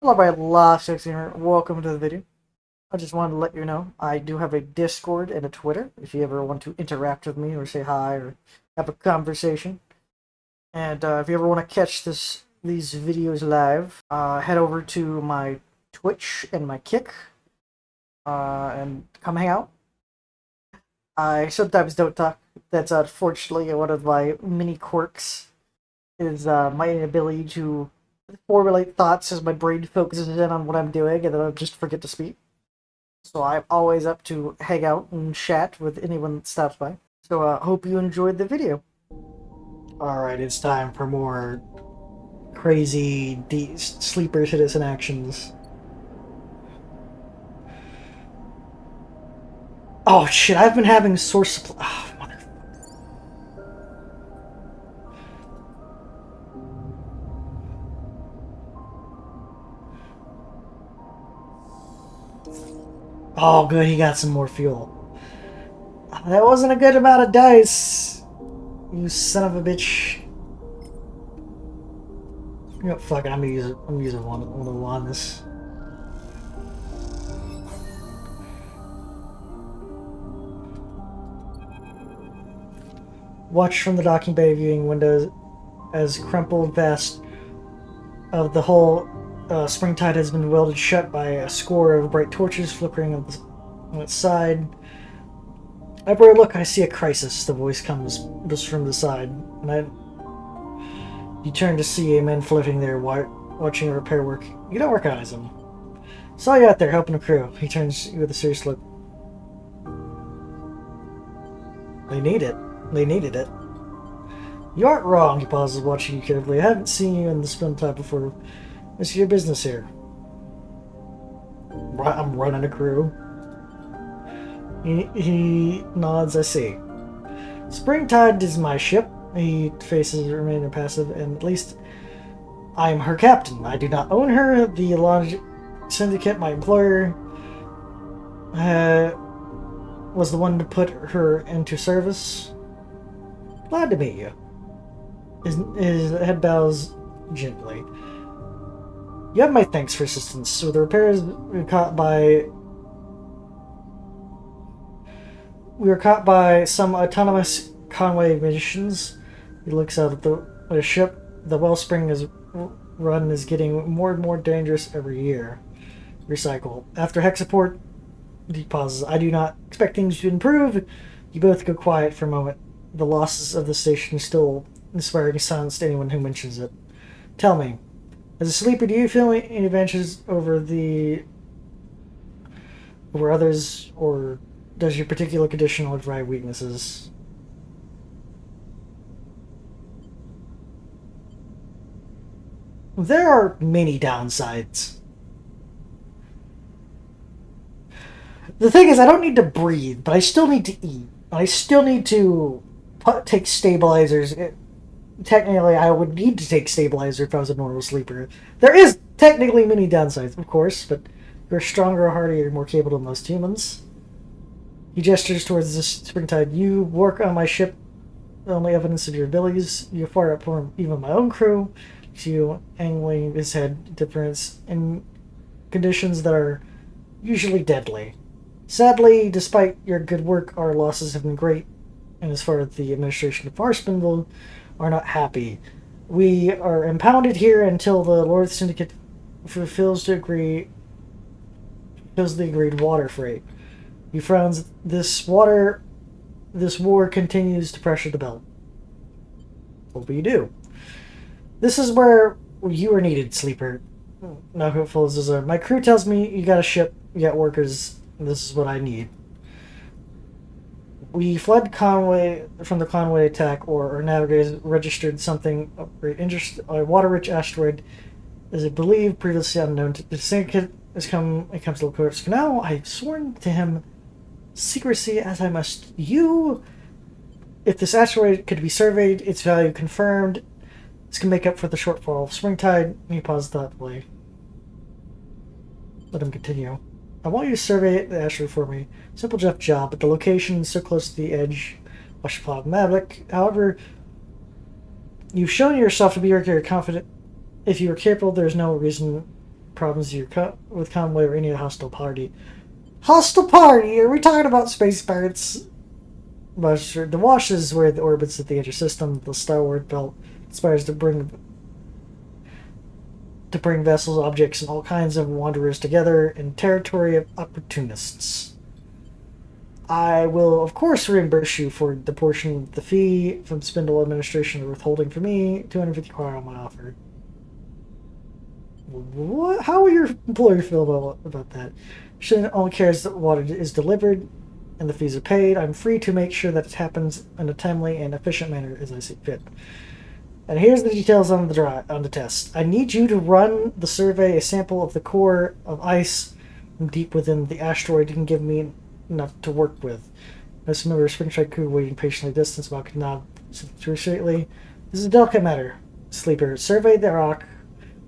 Hello, my last gamer. Welcome to the video. I just wanted to let you know I do have a Discord and a Twitter if you ever want to interact with me or say hi or have a conversation. And if you ever want to catch these videos live, head over to my Twitch and my Kick and come hang out. I sometimes don't talk. That's unfortunately one of my mini quirks. Is my inability to formulate thoughts as my brain focuses in on what I'm doing, and then I'll just forget to speak. So I'm always up to hang out and chat with anyone that stops by. So hope you enjoyed the video. Alright, it's time for more crazy sleeper citizen actions. Oh shit, I've been having source supply. Oh, mother. Oh, good, he got some more fuel. That wasn't a good amount of dice. You son of a bitch. You know, fuck it, I'm using one on this. Watch from the docking bay viewing windows as crumpled vast of the whole springtide has been welded shut by a score of bright torches flickering on its side. Everywhere I look, I see a crisis. The voice comes just from the side, and you turn to see a man floating there, watching repair work. You don't recognize him. Saw you out there helping a crew. He turns you with a serious look. They need it. They needed it. You aren't wrong. He pauses, watching you carefully. I haven't seen you in the springtide before. It's your business here. I'm running a crew. He nods, I see. Springtide is my ship. He faces remain impassive, and at least I am her captain. I do not own her. The 𝓢𝓵𝓮𝓮𝓹𝓮𝓻 Syndicate, my employer, was the one to put her into service. Glad to meet you. His head bows gently. You have my thanks for assistance. So the repairs we were caught by some autonomous convoy missions. He looks out at the ship. The wellspring run is getting more and more dangerous every year. Recycle. After Hexaport, he pauses. I do not expect things to improve. You both go quiet for a moment. The losses of the station still inspiring silence to anyone who mentions it. Tell me, as a sleeper, do you feel any advantages over others, or does your particular condition override weaknesses? There are many downsides. The thing is, I don't need to breathe, but I still need to eat. I still need to take stabilizers. Technically, I would need to take stabilizer if I was a normal sleeper. There is technically many downsides, of course, but you're stronger, harder, you're more capable than most humans. He gestures towards the springtide. You work on my ship, the only evidence of your abilities. You far outperform even my own crew. You angling his head, difference in conditions that are usually deadly. Sadly, despite your good work, our losses have been great, and as far as the administration of 𝓢𝓵𝓮𝓮𝓹𝓮 are not happy. We are impounded here until the Lord Syndicate fulfills the agreed water freight. He frowns. This war continues to pressure the belt. What will you do? This is where you are needed, sleeper. Now hopeful as my crew tells me you got a ship, you got workers. This is what I need. We fled from the convoy attack, or our navigators registered something of great interest. A water-rich asteroid is believed previously unknown. The syndicate it comes to course. For now, I've sworn to him secrecy, as I must you. If this asteroid could be surveyed, its value confirmed, this can make up for the shortfall of springtide. He paused thoughtfully. Let him continue. I want you to survey the asteroid for me. Simple enough job, but the location is so close to the edge. Watch the plot of Maverick. However, you've shown yourself to be very confident. If you are capable, there's no reason problems with convoy or any hostile party. Hostile party? Are we talking about space pirates? But sure, the Wash is where the orbits at the edge of system. The Star Wars belt aspires to bring vessels, objects, and all kinds of wanderers together in territory of opportunists. I will, of course, reimburse you for the portion of the fee from Spindle Administration they're withholding for me, 250 core on my offer. What? How will your employer feel about that? Shouldn't only cares that what is delivered and the fees are paid. I'm free to make sure that it happens in a timely and efficient manner as I see fit. And here's the details on the test. I need you to run the survey, a sample of the core of ice from deep within the asteroid. You can give me enough to work with. Most member of Spring Strike crew waiting patiently distance while could nod straightly. This is a delicate matter. Sleeper, survey the rock.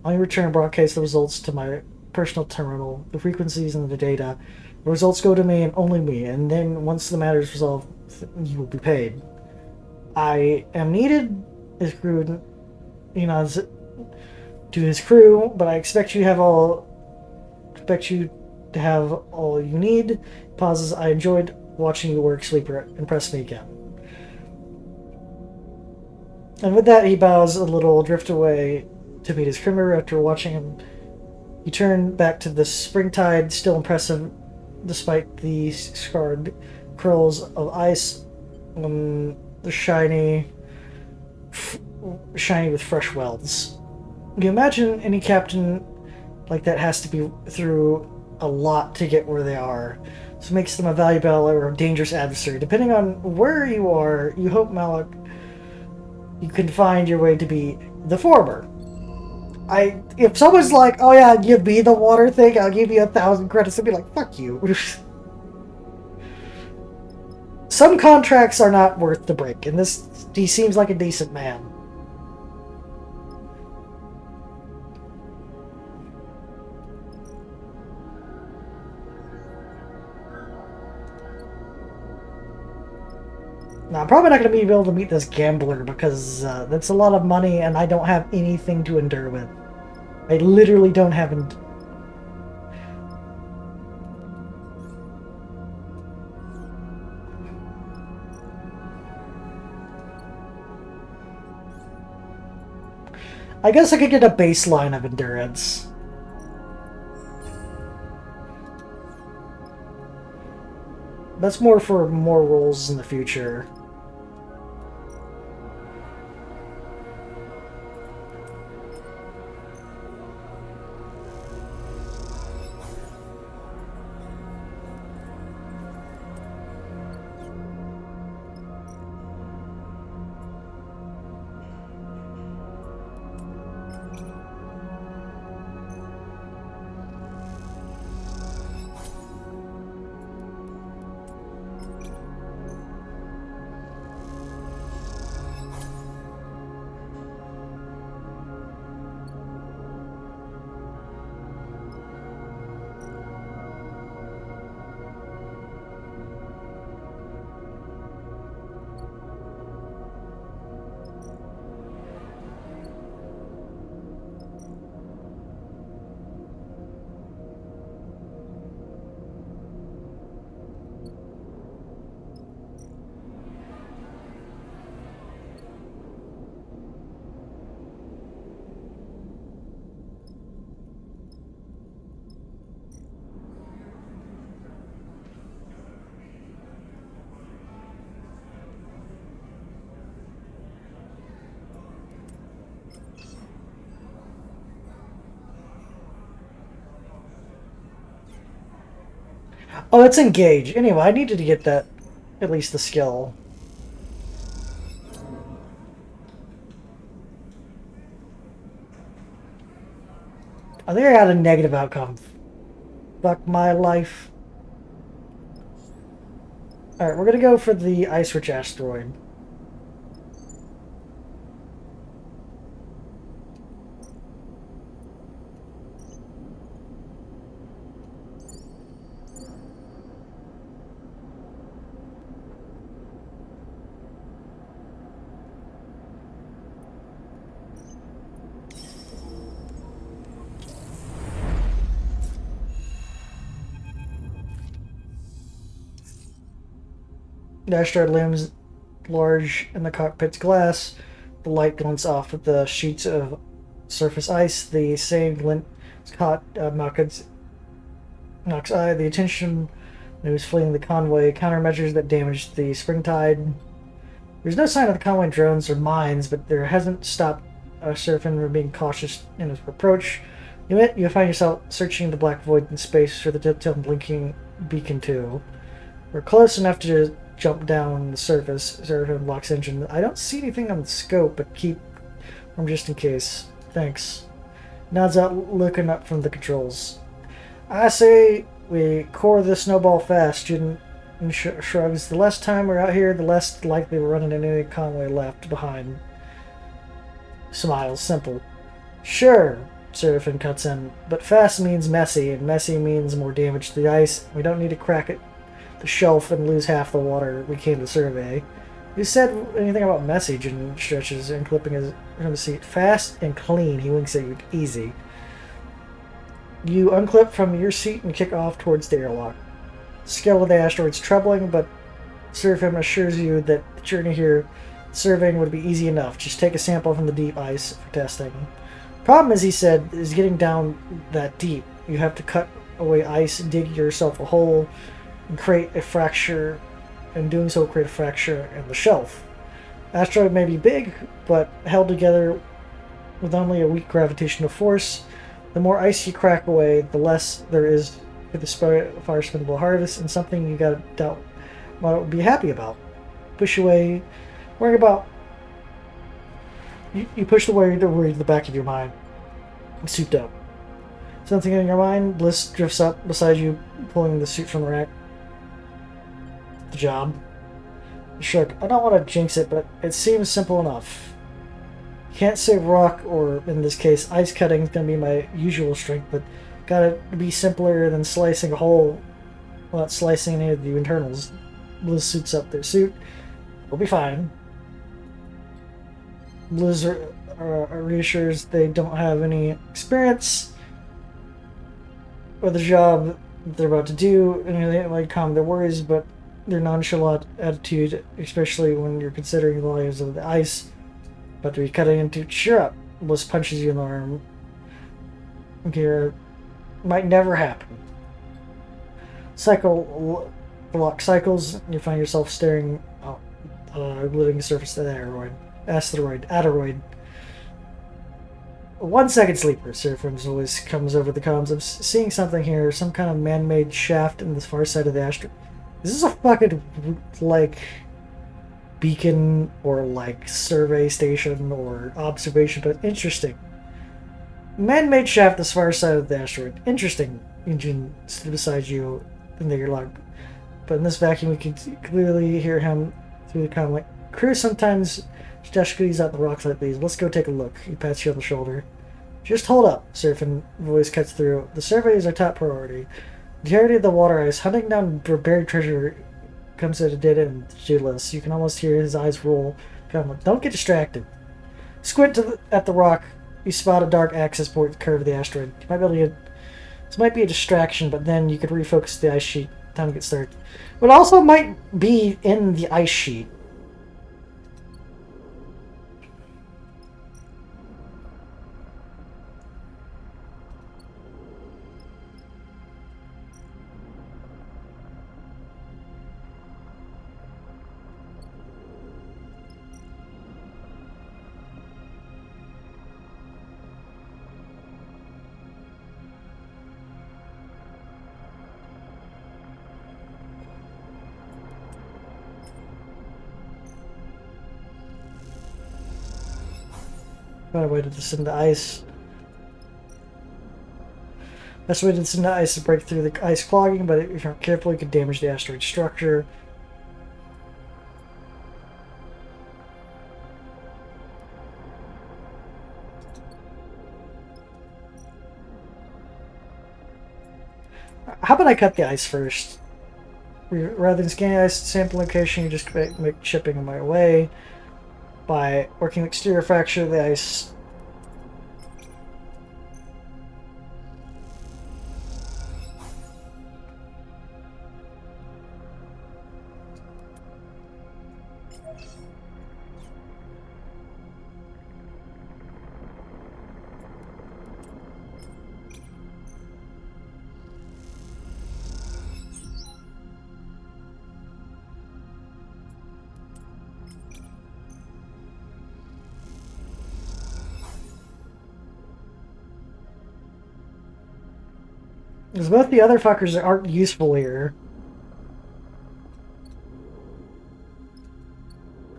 On return, broadcast the results to my personal terminal, the frequencies and the data. The results go to me and only me, and then once the matter is resolved, you will be paid. I am needed, his crew, to his crew, but I expect you to have all you need. Pauses. I enjoyed watching you work, Sleeper. Impress me again. And with that, he bows a little, drift away to meet his crewmember. After watching him, you turn back to the Springtide, still impressive despite the scarred curls of ice, shiny with fresh welds. You imagine any captain like that has to be through a lot to get where they are. So it makes them a valuable or a dangerous adversary. Depending on where you are, you hope, Malik, you can find your way to be the former. If someone's like, oh yeah, give me the water thing, I'll give you 1,000 credits, I'd be like, fuck you. Some contracts are not worth the break, and he seems like a decent man. Now, I'm probably not going to be able to meet this gambler because that's a lot of money and I don't have anything to endure with. I literally don't have... I guess I could get a baseline of endurance. That's more for more roles in the future. Oh, it's engage. Anyway, I needed to get that, at least the skill. I think I got a negative outcome. Fuck my life. Alright, we're gonna go for the ice-rich asteroid. The asteroid looms large in the cockpit's glass. The light glints off of the sheets of surface ice. The same glint caught Malkin's eye. The attention when he was fleeing the convoy. Countermeasures that damaged the spring tide. There's no sign of the convoy drones or mines, but there hasn't stopped Seraphin from being cautious in his approach. You find yourself searching the black void in space for the 𝓢𝓽𝓬𝓽𝓸𝓻 blinking beacon 2. We're close enough to jump down the surface. Seraphin locks engine. I don't see anything on the scope, but keep them just in case. Thanks. Nods out, looking up from the controls. I say we core the snowball fast. Student shrugs. The less time we're out here, the less likely we're running into any convoy left behind. Smiles. Simple. Sure, Seraphin cuts in. But fast means messy, and messy means more damage to the ice. We don't need to crack it the shelf and lose half the water we came to survey. You said anything about message and stretches and clipping his from the seat. Fast and clean, he winks at you. Easy. You unclip from your seat and kick off towards the airlock. The scale of the asteroid's troubling, but Seraphin assures you that the journey here surveying would be easy enough. Just take a sample from the deep ice for testing. Problem is, he said, is getting down that deep. You have to cut away ice, dig yourself a hole, and create a fracture, and doing so create a fracture in the shelf. Asteroid may be big, but held together with only a weak gravitational force. The more ice you crack away, the less there is for the fire spinable harvest, and something you gotta doubt might be happy about. Push away, worry about. You push away the worry to the back of your mind. Souped up. Something in your mind. Bliss drifts up beside you, pulling the suit from the rack. The job. Shrug. I don't want to jinx it, but it seems simple enough. Can't say rock, or in this case, ice cutting is going to be my usual strength, but gotta be simpler than slicing a hole without slicing any of the internals. Bliss suits up their suit. We'll be fine. Bliss reassures they don't have any experience with the job they're about to do, and they might calm their worries, but their nonchalant attitude, especially when you're considering the layers of the ice about to be cutting into. Cheer up. Bliss punches you in the arm. Okay, might never happen. Lock cycles. You find yourself staring out the living surface of the asteroid. 1 second, sleeper. Seraphin's voice comes over the comms. I'm seeing something here. Some kind of man-made shaft in the far side of the asteroid. Is this a fucking, like, beacon or, like, survey station or observation? But interesting. Man-made shaft this far side of the asteroid. Interesting. Engine stood beside you in the airlock. But in this vacuum, we can clearly hear him through the comm. Like, crew sometimes dash goodies out the rocks like these. Let's go take a look. He pats you on the shoulder. Just hold up. Seraphin voice cuts through. The survey is our top priority. The entirety of the water ice. Hunting down buried treasure comes at a dead end to do list. You can almost hear his eyes roll. Don't get distracted. Squint at the rock. You spot a dark access point at the curve of the asteroid. You might be able to get. This might be a distraction, but then you could refocus the ice sheet. Time to get started. But also might be in the ice sheet. Better way to descend the ice. Best way to descend the ice is to break through the ice clogging, but if you're not careful, you could damage the asteroid structure. How about I cut the ice first? Rather than scanning the ice sample location, you just make shipping my way. By working the exterior fracture of the ice. Because both the other fuckers aren't useful here.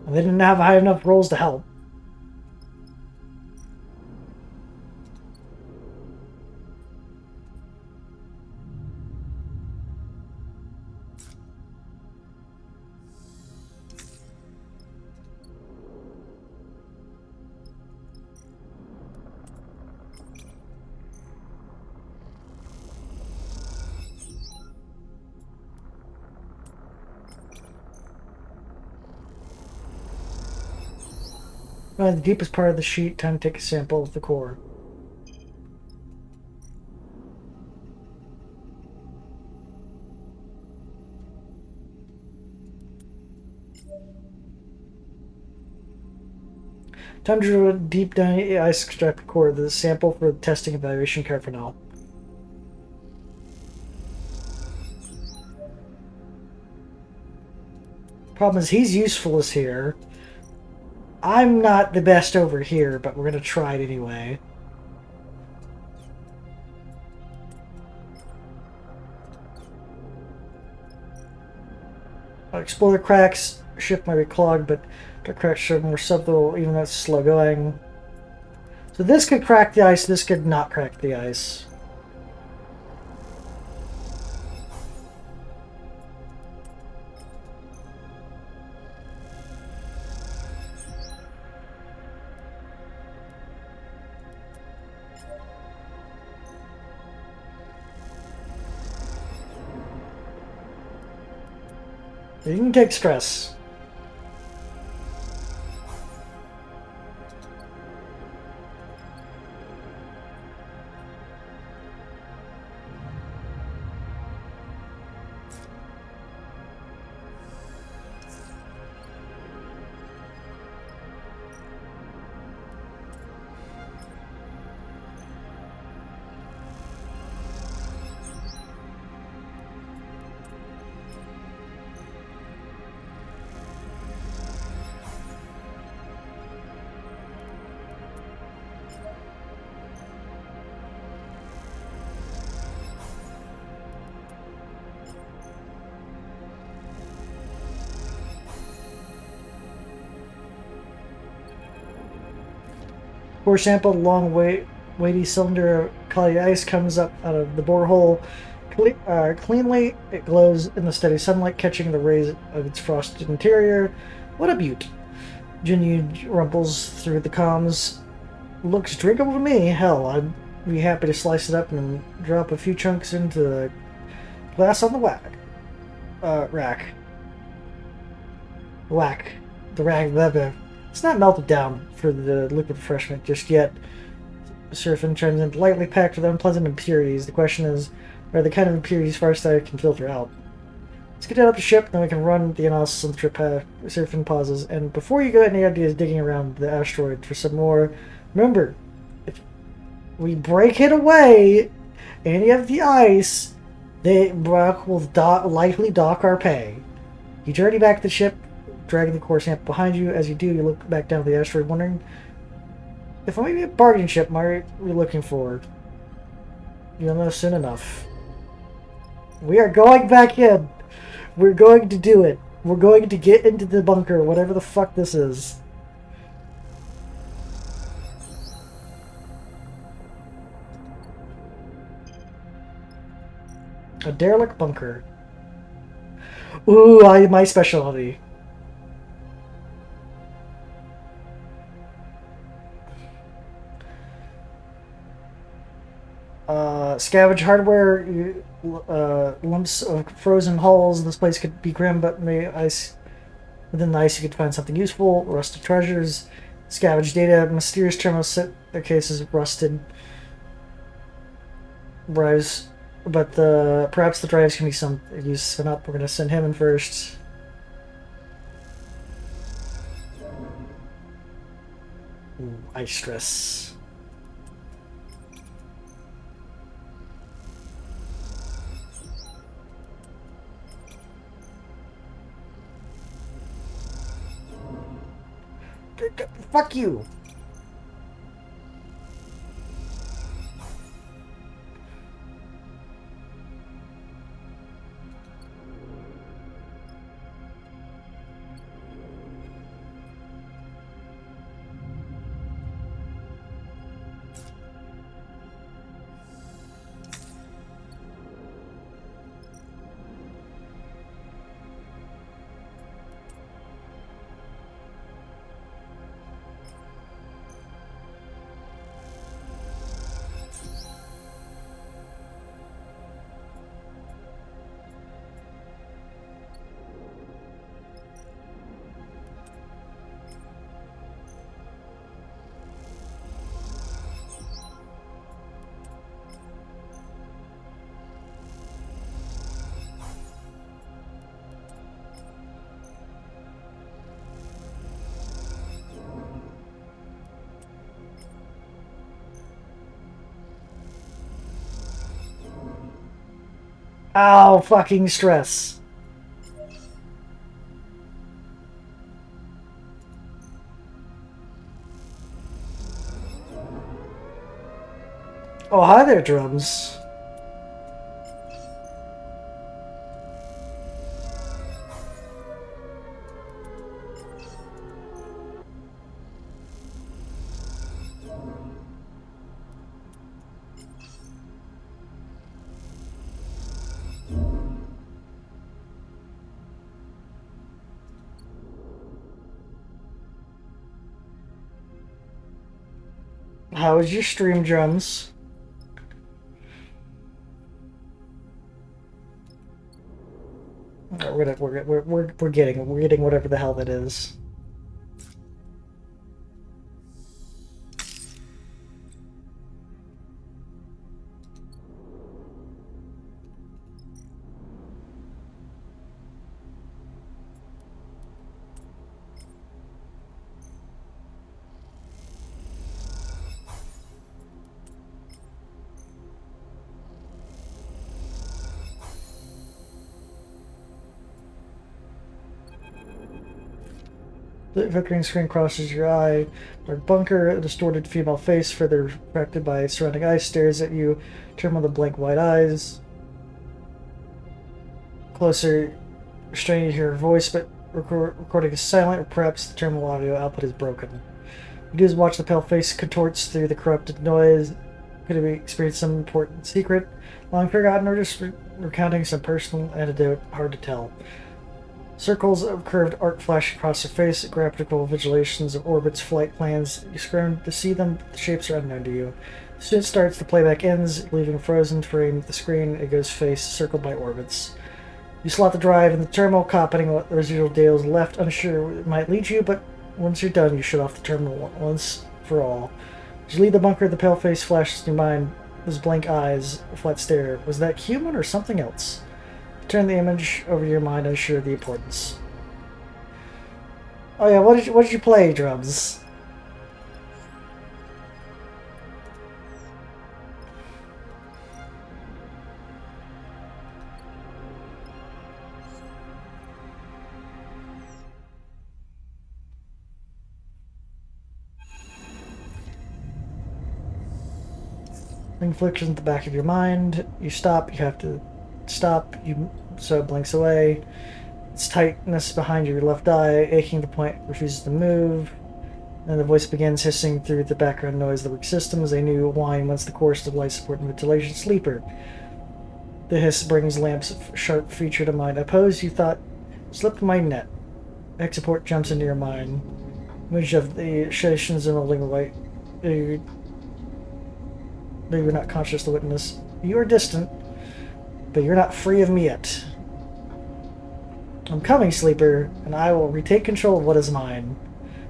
And they didn't have high enough rolls to help. The deepest part of the sheet, time to take a sample of the core. Time to drill deep down the ice extract core, the sample for the testing evaluation card for now. Problem is, he's useless here. I'm not the best over here, but we're gonna try it anyway. Explore the cracks. Ship might be clogged, but the cracks are more subtle, even though it's slow going. So this could crack the ice, this could not crack the ice. You can take stress. Core sample, long weighty cylinder of cloudy ice comes up out of the borehole. Cleanly, it glows in the steady sunlight, catching the rays of its frosted interior. What a beaut! Jinyu rumples through the comms. Looks drinkable to me. Hell, I'd be happy to slice it up and drop a few chunks into the glass on the rack. Whack. The rack. It's not melted down for the liquid refreshment just yet. Surfing turns into lightly packed with unpleasant impurities. The question is, are the kind of impurities Firestarter can filter out? Let's get out of the ship, then we can run the analysis on the trip. Surfing pauses. And before you go, any ideas digging around the asteroid for some more, remember, if we break it away, and you have the ice, Brock will likely dock our pay. You journey back to the ship, dragging the core sample behind you. As you do, you look back down at the asteroid, wondering if it might be a bargain ship we're looking for. You'll know soon enough. We are going back in. We're going to do it. We're going to get into the bunker, whatever the fuck this is. A derelict bunker. Ooh, my specialty. Scavenge hardware, lumps of frozen hulls. This place could be grim, but within the ice you could find something useful. Rusted treasures. Scavenge data. Mysterious terminals set their cases rusted. Drives, but perhaps the drives can be some use. So not. We're gonna send him in first. Ooh, I stress. Fuck you! Ow, fucking stress. Oh, hi there, drums. How was your stream, drums? We're getting whatever the hell that is. The flickering screen crosses your eye. Dark bunker, a distorted female face, further refracted by surrounding ice, stares at you. Turn with the blank white eyes. Closer, straining to hear her voice, but recording is silent, or perhaps the terminal audio output is broken. You do is watch the pale face contorts through the corrupted noise. Could have experienced some important secret, long forgotten, or just recounting some personal anecdote, hard to tell. Circles of curved arc flash across her face, graphical visualizations of orbits, flight plans. You scram to see them, but the shapes are unknown to you. As soon as it starts, the playback ends, leaving a frozen frame of the screen. It goes face, circled by orbits. You slot the drive in the terminal, copying what residual data is left, unsure where it might lead you, but once you're done, you shut off the terminal once for all. As you leave the bunker, the pale face flashes in your mind. Those blank eyes, a flat stare. Was that human or something else? Turn the image over your mind, unsure of the importance. Oh yeah, what did you play, drums? Ring flickers at the back of your mind. You stop. You have to stop. So it blinks away. Its tightness behind your left eye, aching to the point, refuses to move. Then the voice begins hissing through the background noise of the work systems. A new whine once the chorus of life support and ventilation. Sleeper. The hiss brings Lamp's sharp feature to mind. I suppose you thought, slipped my net. Tech support jumps into your mind. Image of the stations in the living light. Though you're not conscious to witness. You are distant, but you're not free of me yet. I'm coming, Sleeper, and I will retake control of what is mine.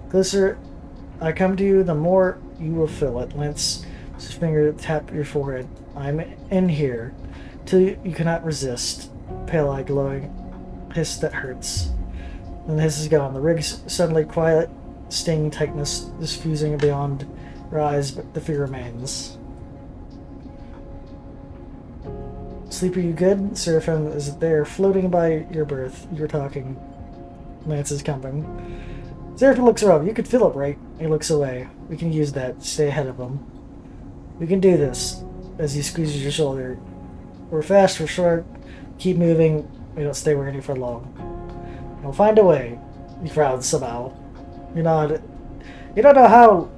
Closer I come to you, the more you will feel it. Lance his finger tap your forehead. I'm in here, till you cannot resist. Pale eye glowing. Hiss that hurts. Then the hiss is gone. The rig's suddenly quiet. sting tightness diffusing beyond her eyes, but the fear remains. Sleeper, you good? Seraphim is there, floating by your berth. You're talking. Lance is coming. Seraphim looks around. You could fill it, right? He looks away. We can use that. Stay ahead of him. We can do this. As he squeezes your shoulder. We're fast, we're short. Keep moving. We don't stay with you for long. We'll find a way. He frowns somehow. You don't know how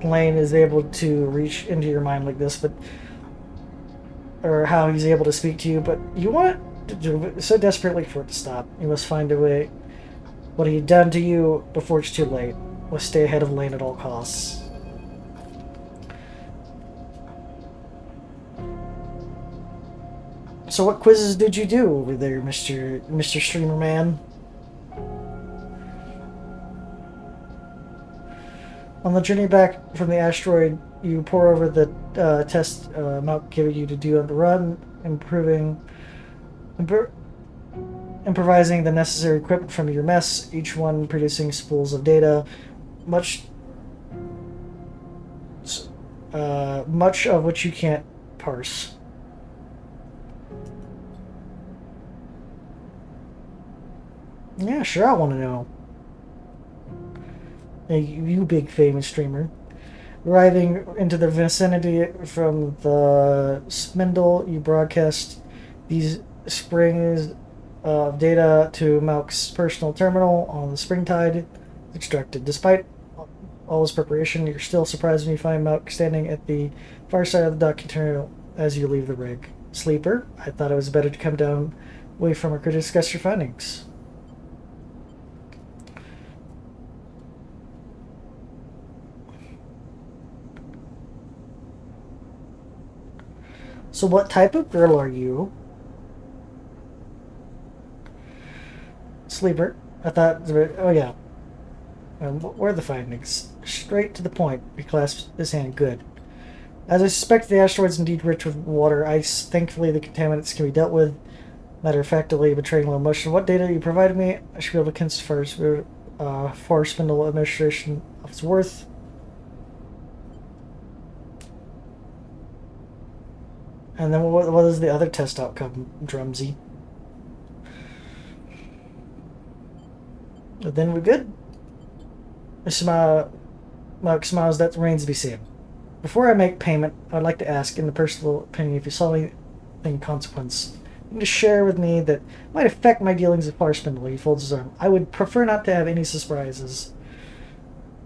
Lane is able to reach into your mind like this, but or how he's able to speak to you, but you want to do it so desperately for it to stop. You must find a way. What he'd done to you before it's too late. Must stay ahead of Lane at all costs. So what quizzes did you do over there, Mr. Streamer Man? On the journey back from the asteroid, you pore over the test Malk gave you to do on the run, improvising the necessary equipment from your mess, each one producing spools of data, much of which you can't parse. Yeah, sure, I want to know. Hey, you big famous streamer. Arriving into the vicinity from the spindle, you broadcast these springs of data to Malk's personal terminal on the springtide. Extracted. Despite all his preparation, you're still surprised when you find Malk standing at the far side of the docking terminal as you leave the rig. Sleeper, I thought it was better to come down away from her to discuss your findings. So what type of girl are you? Sleeper. I thought... Oh, yeah. What were the findings? Straight to the point. He clasps his hand. Good. As I suspect, the asteroid's indeed rich with water, ice. Thankfully, the contaminants can be dealt with. Matter-of-factly, betraying low motion. What data you provided me, I should be able to consider for Spindle Administration of its worth. And then what is the other test outcome, 𝓢𝓵𝓮𝓬𝓽𝓸𝓻? Then we're good. Mark smiles. That remains to be seen. Before I make payment, I'd like to ask, in the personal opinion, if you saw anything consequence, you can just share with me that might affect my dealings with Spindle. He folds his arm. I would prefer not to have any surprises.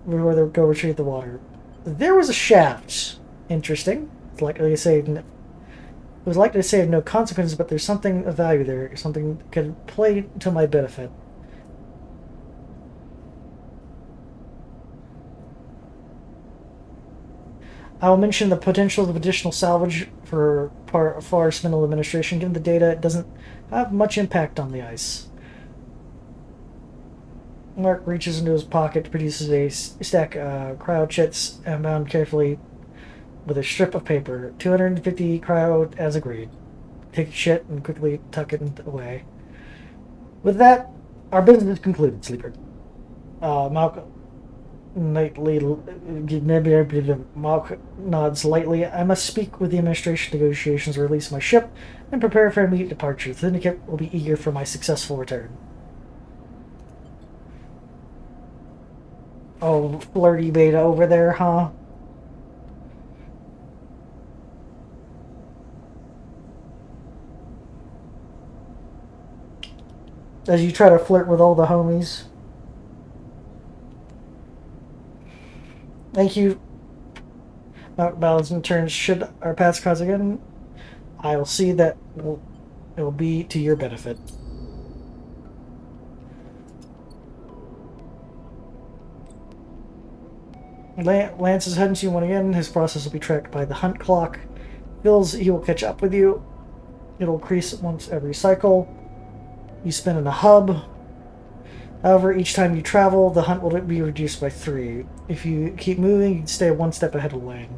Where they go retrieve the water. There was a shaft. Interesting. It's likely to say. It was likely to say of no consequences, but there's something of value there, something that could play to my benefit. I will mention the potential of additional salvage for Spindle Administration. Given the data, it doesn't have much impact on the ice. Mark reaches into his pocket, produces a stack of cryo chits, and bound carefully with a strip of paper. 250 cryo as agreed. Take a shit and quickly tuck it away. With that, our business is concluded, Sleeper. Malk nods lightly. I must speak with the administration negotiations to release my ship and prepare for immediate departure. The Syndicate will be eager for my successful return. Oh, flirty beta over there, huh? As you try to flirt with all the homies. Thank you. Balance in turns. Should our paths cross again, I will see that it will be to your benefit. Lance is heading to you one again. His process will be tracked by the hunt clock. Feels he will catch up with you. It'll increase once every cycle. You spin in a hub. However, each time you travel, the hunt will be reduced by 3. If you keep moving, you can stay one step ahead of Lane.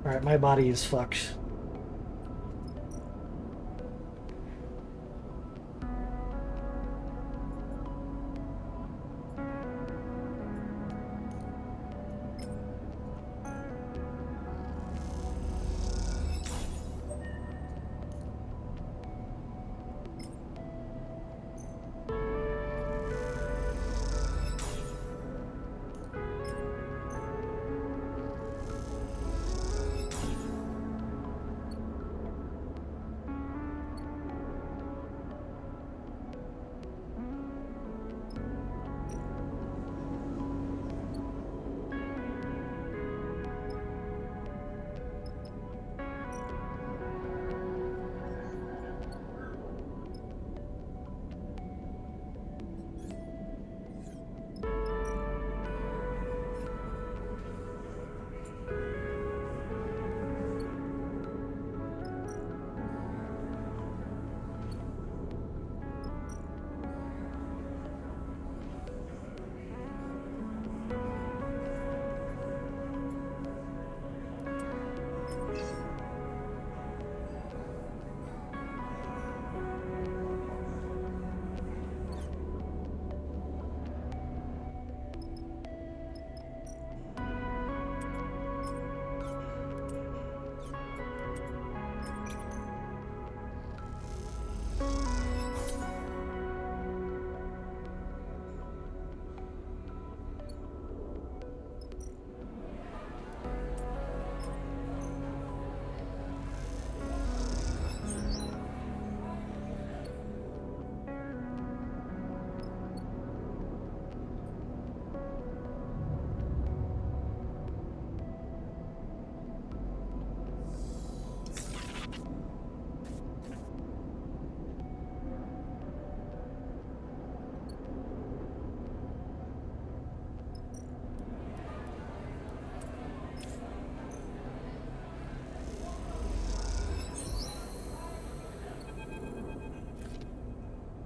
Alright, my body is fucked.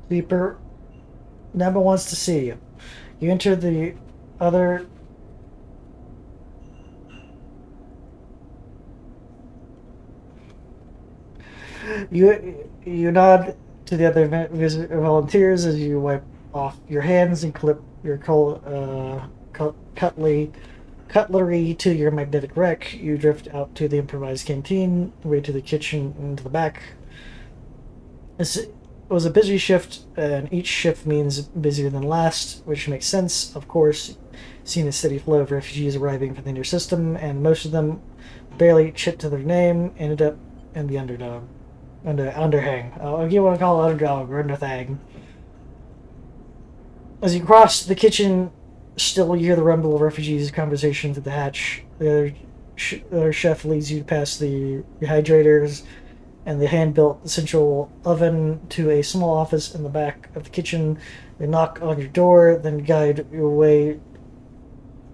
Sleeper, Neba wants to see you. You enter the other... You nod to the other volunteers as you wipe off your hands and clip your cutlery to your magnetic rack. You drift out to the improvised canteen, away to the kitchen, and to the back. It was a busy shift, and each shift means busier than last, which makes sense, of course, seeing the steady flow of refugees arriving from the inner system, and most of them barely chit to their name, ended up in the underdog. 𝓢𝓵𝓮𝓬𝓽𝓸𝓻. Oh, if you want to call it 𝓢𝓵𝓮𝓬𝓽𝓸𝓻. As you cross the kitchen, still you hear the rumble of refugees' conversation through the hatch. The other chef leads you past the rehydrators and the hand-built central oven to a small office in the back of the kitchen. They knock on your door, then guide your way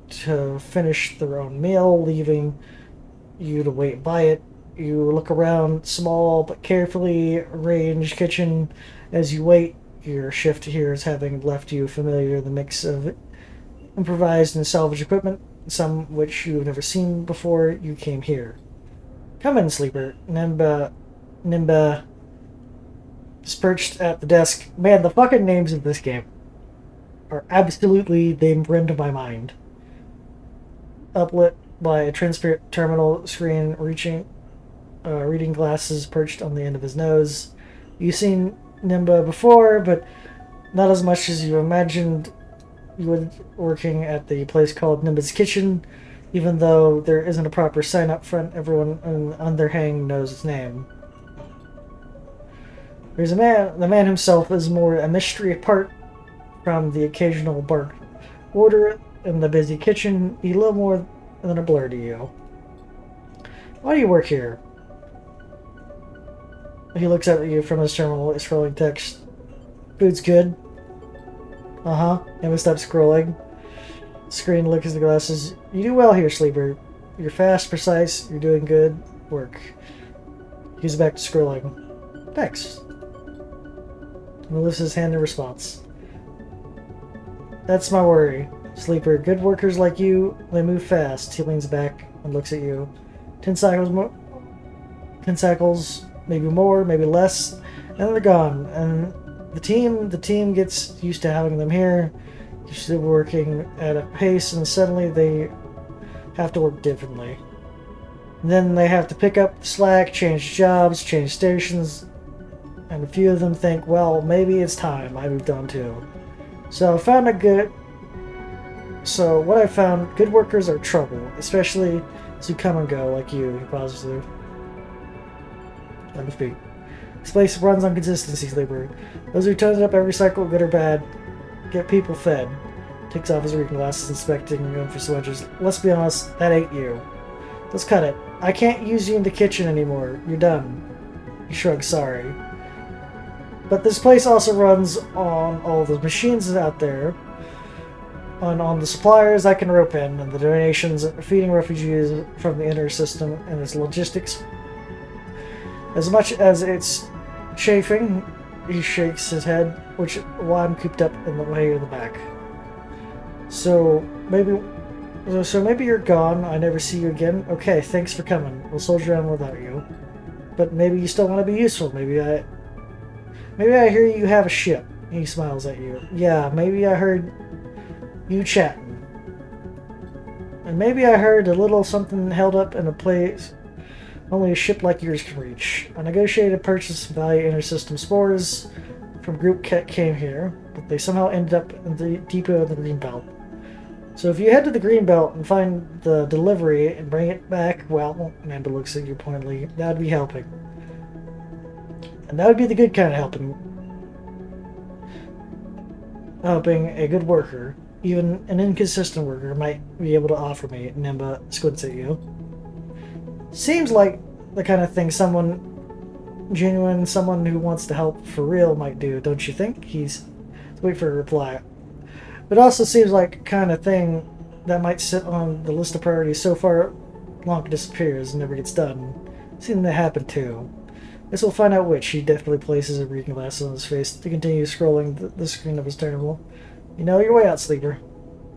to finish their own meal, leaving you to wait by it. You look around, small but carefully arranged kitchen. As you wait, your shift here is having left you familiar with the mix of improvised and salvage equipment, some which you've never seen before you came here. Come in, sleeper. 𝓤𝓮𝓬𝓽𝓸𝓻 is perched at the desk. Man, the fucking names of this game are absolutely, they imprint my mind. Uplit by a transparent terminal screen reading glasses perched on the end of his nose. You've seen 𝓤𝓮 before, but not as much as you imagined you would, working at the place called 𝓤𝓮's Kitchen. Even though there isn't a proper sign up front, everyone in 𝓢𝓵𝓮 knows its name. There's the man himself is more a mystery apart from the occasional bark order in the busy kitchen. He's a little more than a blur to you. Why do you work here? He looks at you from his terminal, scrolling text. Food's good. Uh-huh. And we stop scrolling. Screen looks at the glasses. You do well here, sleeper. You're fast, precise, you're doing good work. He's back to scrolling. Thanks. He lifts his hand in response. That's my worry. Sleeper, good workers like you, they move fast. He leans back and looks at you. 10 cycles more, 10 cycles, maybe more, maybe less, and they're gone. And the team gets used to having them here, used to working at a pace, and suddenly they have to work differently. And then they have to pick up the slack, change jobs, change stations, and a few of them think, well, maybe it's time I moved on too. So what I found, good workers are trouble, especially to come and go like you, positive. Let me speak. This place runs on consistency, Labor. Those who turn it up every cycle, good or bad, get people fed. Takes off his reading glasses, inspecting them for swedges. Let's be honest, that ain't you. Let's cut it. I can't use you in the kitchen anymore. You're done. He shrugs, sorry. But this place also runs on all the machines out there, on the suppliers I can rope in, and the donations feeding refugees from the inner system and its logistics. As much as it's chafing, he shakes his head, while I'm cooped up in the way in the back. So maybe you're gone. I never see you again. Okay, thanks for coming. We'll soldier on without you. But maybe you still want to be useful. Maybe I hear you have a ship. He smiles at you. Yeah, maybe I heard you chatting. And maybe I heard a little something held up in a place only a ship like yours can reach. I negotiated purchase value intersystem spores from group came here, but they somehow ended up in the depot of the Greenbelt. So if you head to the Greenbelt and find the delivery and bring it back, well, Amanda looks at you pointedly, that would be helping. And that would be the good kind of helping. Helping a good worker, even an inconsistent worker, might be able to offer me. Nimba squints at you. Seems like the kind of thing someone who wants to help for real might do, don't you think? He's wait for a reply. But also seems like kind of thing that might sit on the list of priorities so far long it disappears and never gets done. Seen that happen too. Guess we'll find out which. He definitely places a reading glass on his face to continue scrolling the screen of his terminal. You know your way out, Sleeper.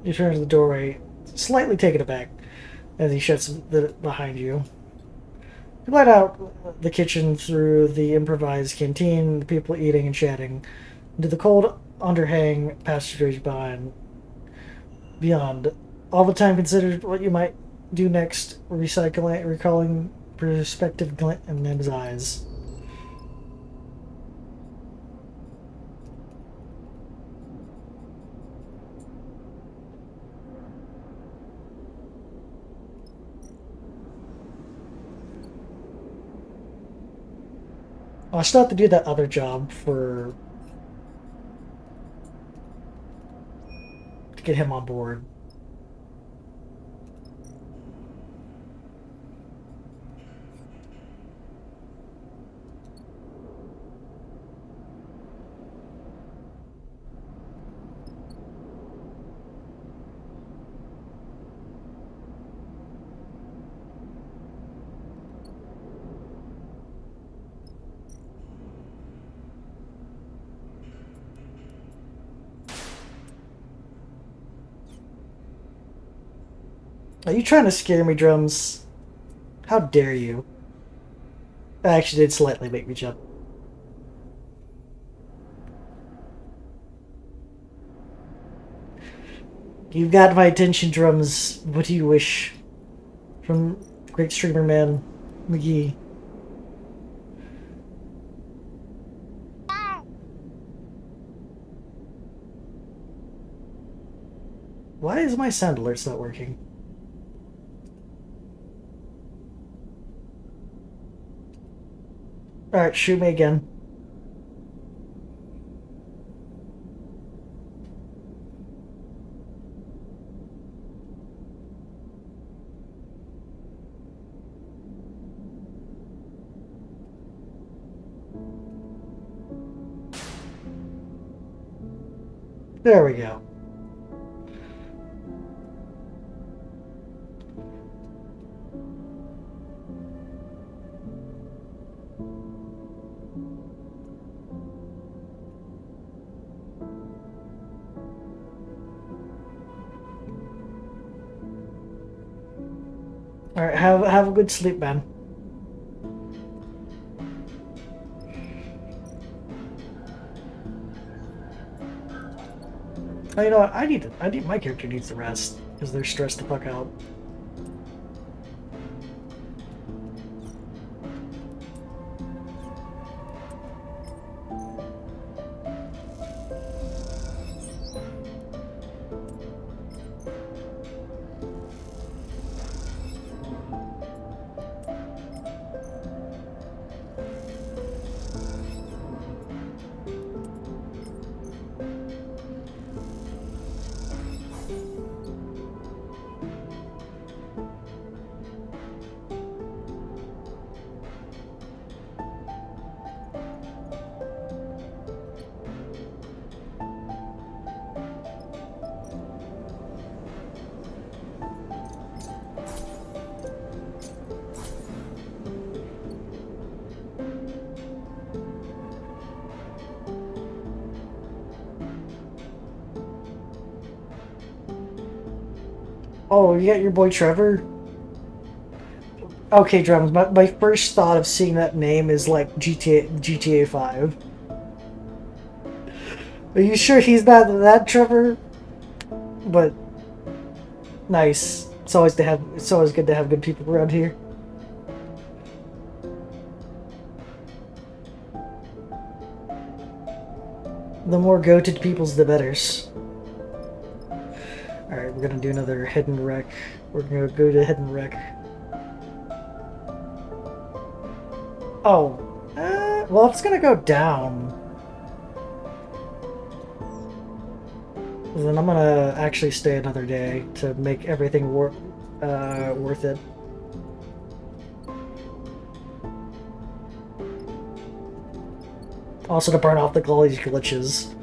He turns to the doorway, slightly taken aback, as he shuts it behind you. You light out the kitchen through the improvised canteen, the people eating and chatting, into the cold underhang pasturage beyond. All the time considered what you might do next, recalling perspective glint in Nim's eyes. Oh, I still have to do that other job to get him on board. Are you trying to scare me, Drums? How dare you? That actually did slightly make me jump. You've got my attention, Drums. What do you wish? From Great Streamer Man, McGee. Why is my sound alerts not working? Alright, shoot me again. There we go. Alright, have a good sleep, man. Oh, you know what? My character needs to rest because they're stressed the fuck out. Oh, you got your boy Trevor? Okay, Drums, my first thought of seeing that name is like GTA 5. Are you sure he's not that Trevor? But nice. It's always good to have good people around here. The more goated peoples, the better. Alright, we're gonna do another hidden wreck. We're gonna go to hidden wreck. Oh. Well, it's gonna go down. Then I'm gonna actually stay another day to make everything worth it. Also to burn off all these glitches.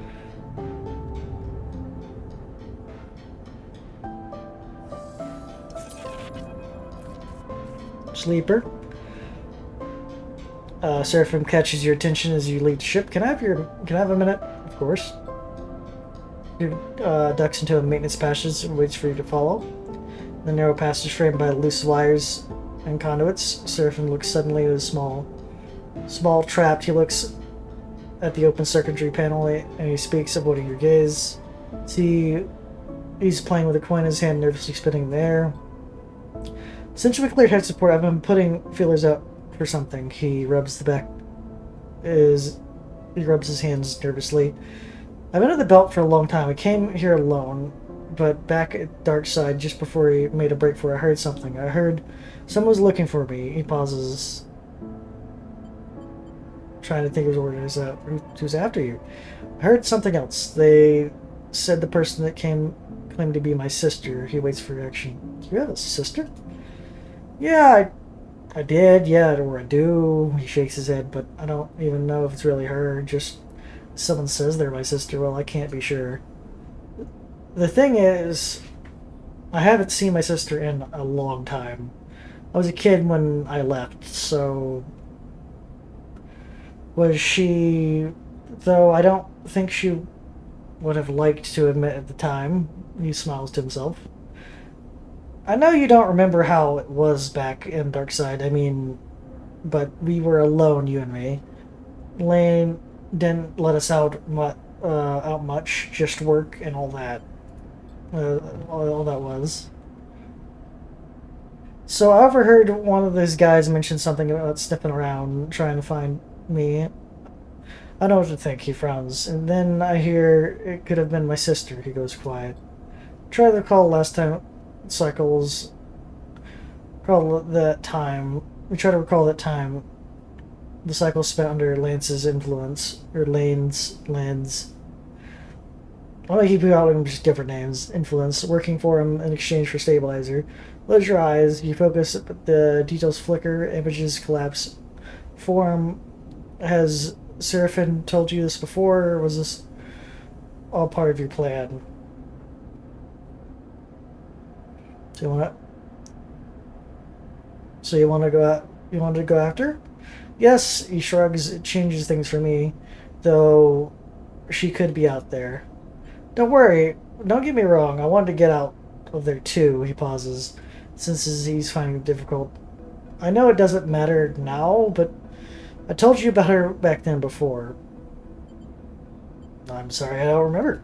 Sleeper. Seraphim catches your attention as you leave the ship. Can I have a minute? Of course. He ducks into a maintenance passage and waits for you to follow. The narrow passage framed by loose wires and conduits. Seraphim looks suddenly at a small trapped. He looks at the open circuitry panel and he speaks, avoiding your gaze. He's playing with a coin in his hand, nervously spinning in the air. Since we cleared head support, I've been putting feelers out for something. He rubs his hands nervously. I've been at the belt for a long time. I came here alone, but back at 𝓤𝓽𝓬𝓽𝓸𝓻, just before he made a break for it, I heard something. I heard someone was looking for me. He pauses, trying to think of his orders. Who's after you? I heard something else. They said the person that claimed to be my sister. He waits for reaction. Do you have a sister? Yeah, I did. Yeah, or I do. He shakes his head, but I don't even know if it's really her. Just someone says they're my sister. Well, I can't be sure. The thing is, I haven't seen my sister in a long time. I was a kid when I left, so... Was she... Though I don't think she would have liked to admit at the time. He smiles to himself. I know you don't remember how it was back in 𝓤𝓽𝓬𝓽𝓸, I mean... But we were alone, you and me. Lane didn't let us out much, just work and all that. All that was. So I overheard one of those guys mention something about sniffing around, trying to find me. I know what to think, he frowns. And then I hear it could have been my sister, he goes quiet. Try to recall last time cycles. We try to recall that time the cycle spent under Lance's influence, or Lane's. I want to keep out with just different names. Influence, working for him in exchange for stabilizer. Close your eyes, you focus, but the details flicker, images collapse. Form. Has Seraphim told you this before, or was this all part of your plan? So you want to go out? You wanted to go after? Yes, he shrugs. It changes things for me, though she could be out there. Don't worry. Don't get me wrong. I wanted to get out of there too. He pauses. since he's finding it difficult. I know it doesn't matter now, but I told you about her back then before. I'm sorry I don't remember.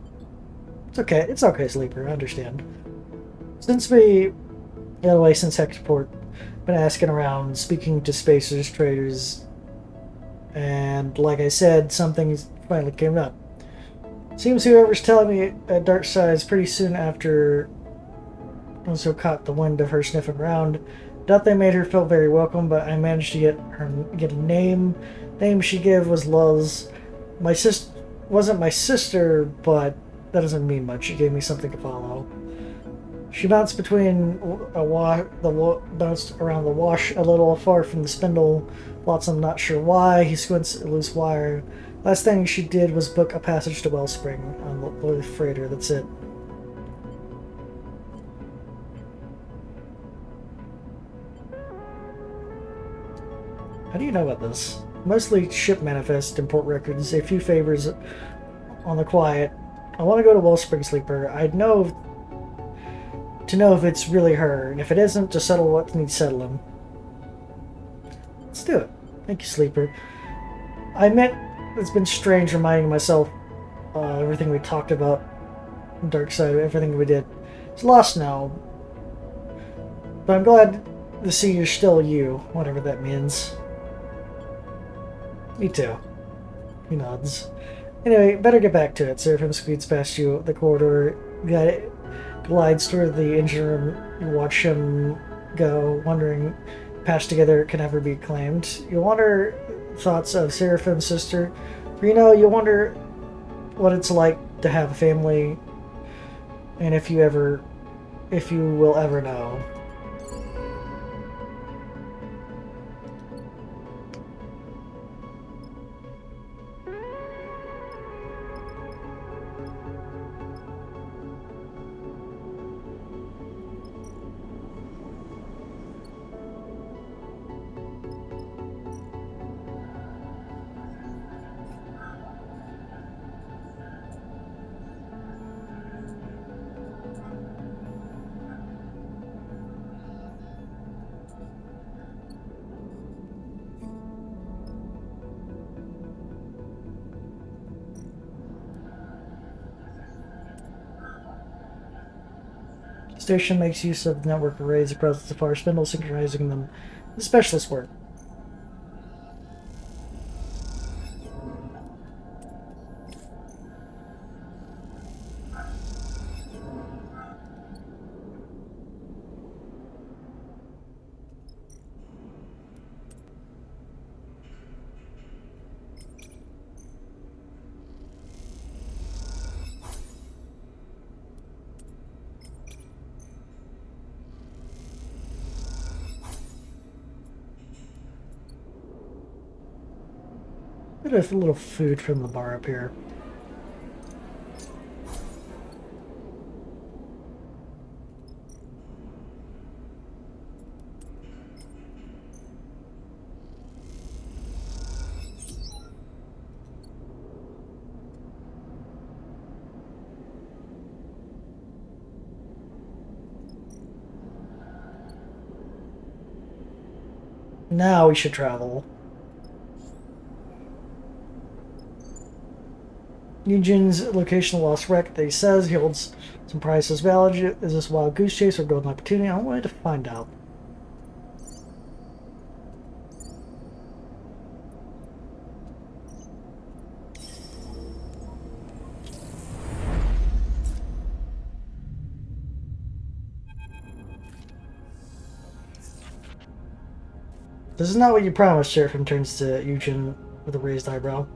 It's okay, Sleeper, I understand. Since we got away since Hexport, been asking around, speaking to spacers, traders, and like I said, something finally came up. Seems whoever's telling me at Dark Sides pretty soon after also caught the wind of her sniffing around. Doubt they made her feel very welcome, but I managed to get a name. Name she gave was Luz. My sister wasn't my sister, but that doesn't mean much. She gave me something to follow. She bounced between bounced around the wash a little far from the spindle. Flotsam not sure why. He squints a loose wire. Last thing she did was book a passage to Wellspring on the freighter. That's it. How do you know about this? Mostly ship manifest and port records, a few favors on the quiet. I want to go to Wellspring, Sleeper. I'd know to know if it's really her, and if it isn't, to settle what needs settling. Let's do it. Thank you, Sleeper. I admit it's been strange reminding myself everything we talked about, Dark Side, everything we did. It's lost now, but I'm glad to see you're still you, whatever that means. Me too. He nods. Anyway, better get back to it. Seraphim speeds past you the corridor, glides toward the engine room. You watch him go, wondering patched together can ever be claimed. You wonder thoughts of Seraphim's sister. Reno, you wonder what it's like to have a family, and if you will ever know. Station makes use of network arrays across the far spindle, synchronizing them. The specialist work. Bit of a little food from the bar up here. Now we should travel. Eugene's location lost wreck that he says he holds some priceless value. Is this wild goose chase or golden opportunity? I wanted to find out. This is not what you promised, Sheriff, turns to Eugene with a raised eyebrow.